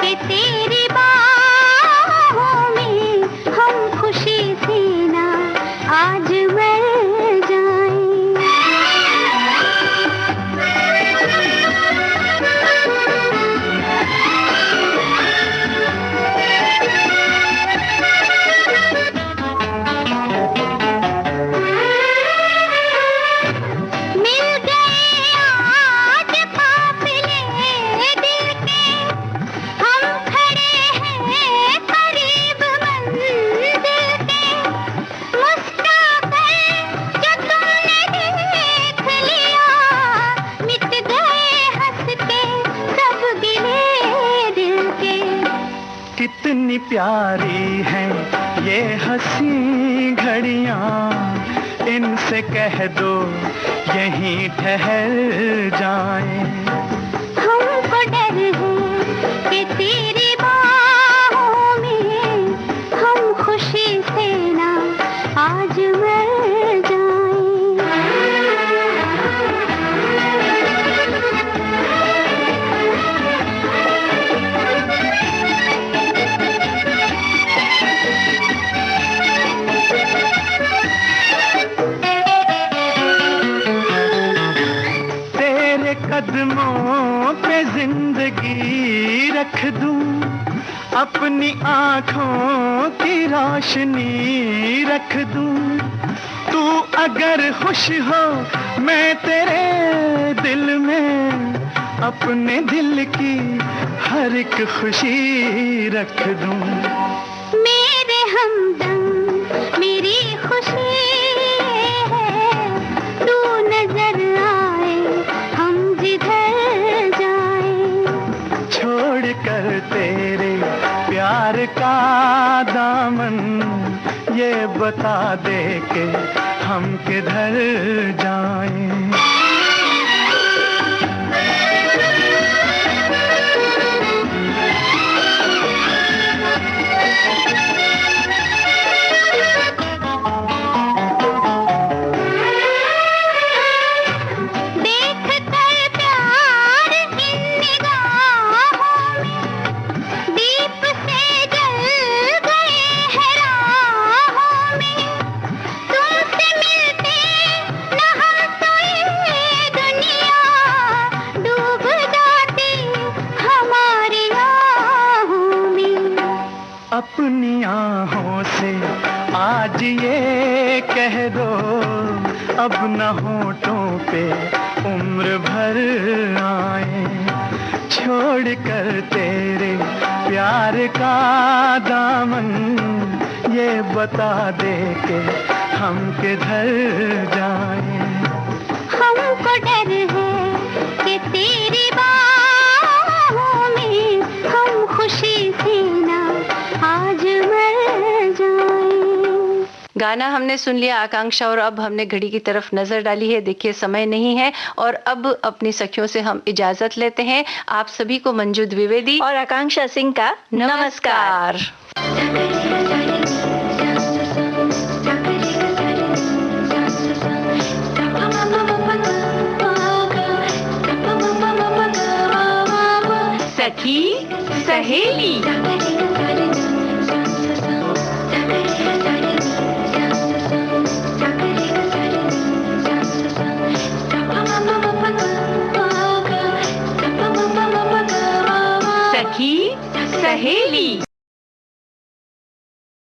S4: कि तेरी बाहों में हम खुशी से ना आज मर जाएं।
S3: कितनी प्यारी हैं ये हंसी घड़ियां, इनसे कह दो यहीं ठहर जाएं।
S4: हमको डर है कि तेरी बाहों में हम खुशी से ना आज मर जाएं।
S3: कदमों पे जिंदगी रख दूं, अपनी आँखों की रोशनी रख दूं। तू अगर खुश हो मैं तेरे दिल में अपने दिल की हर एक खुशी रख दूं।
S4: मेरे हमदम मेरी खुशी है, तू नजर आए हम जिधर जाएं।
S3: छोड़ कर तेरे प्यार का दामन, ये बता दे के हम किधर जाएं।
S4: तुमसे मिलते न हम तो
S3: आज ये कह दो अब न होठों पे उम्र भर आए, छोड़ कर तेरे प्यार का दामन ये बता दे के हम किधर जाएं।
S4: हमको डर है कि तेरी बाहों में हम खुशी से ना आज मर जाएं।
S1: गाना हमने सुन लिया आकांक्षा, और अब हमने घड़ी की तरफ नजर डाली है। देखिए समय नहीं है और अब अपनी सखियों से हम इजाजत लेते हैं। आप सभी को मंजू द्विवेदी
S2: और आकांक्षा सिंह का नमस्कार।
S1: सखी सहेली। सखी सहेली।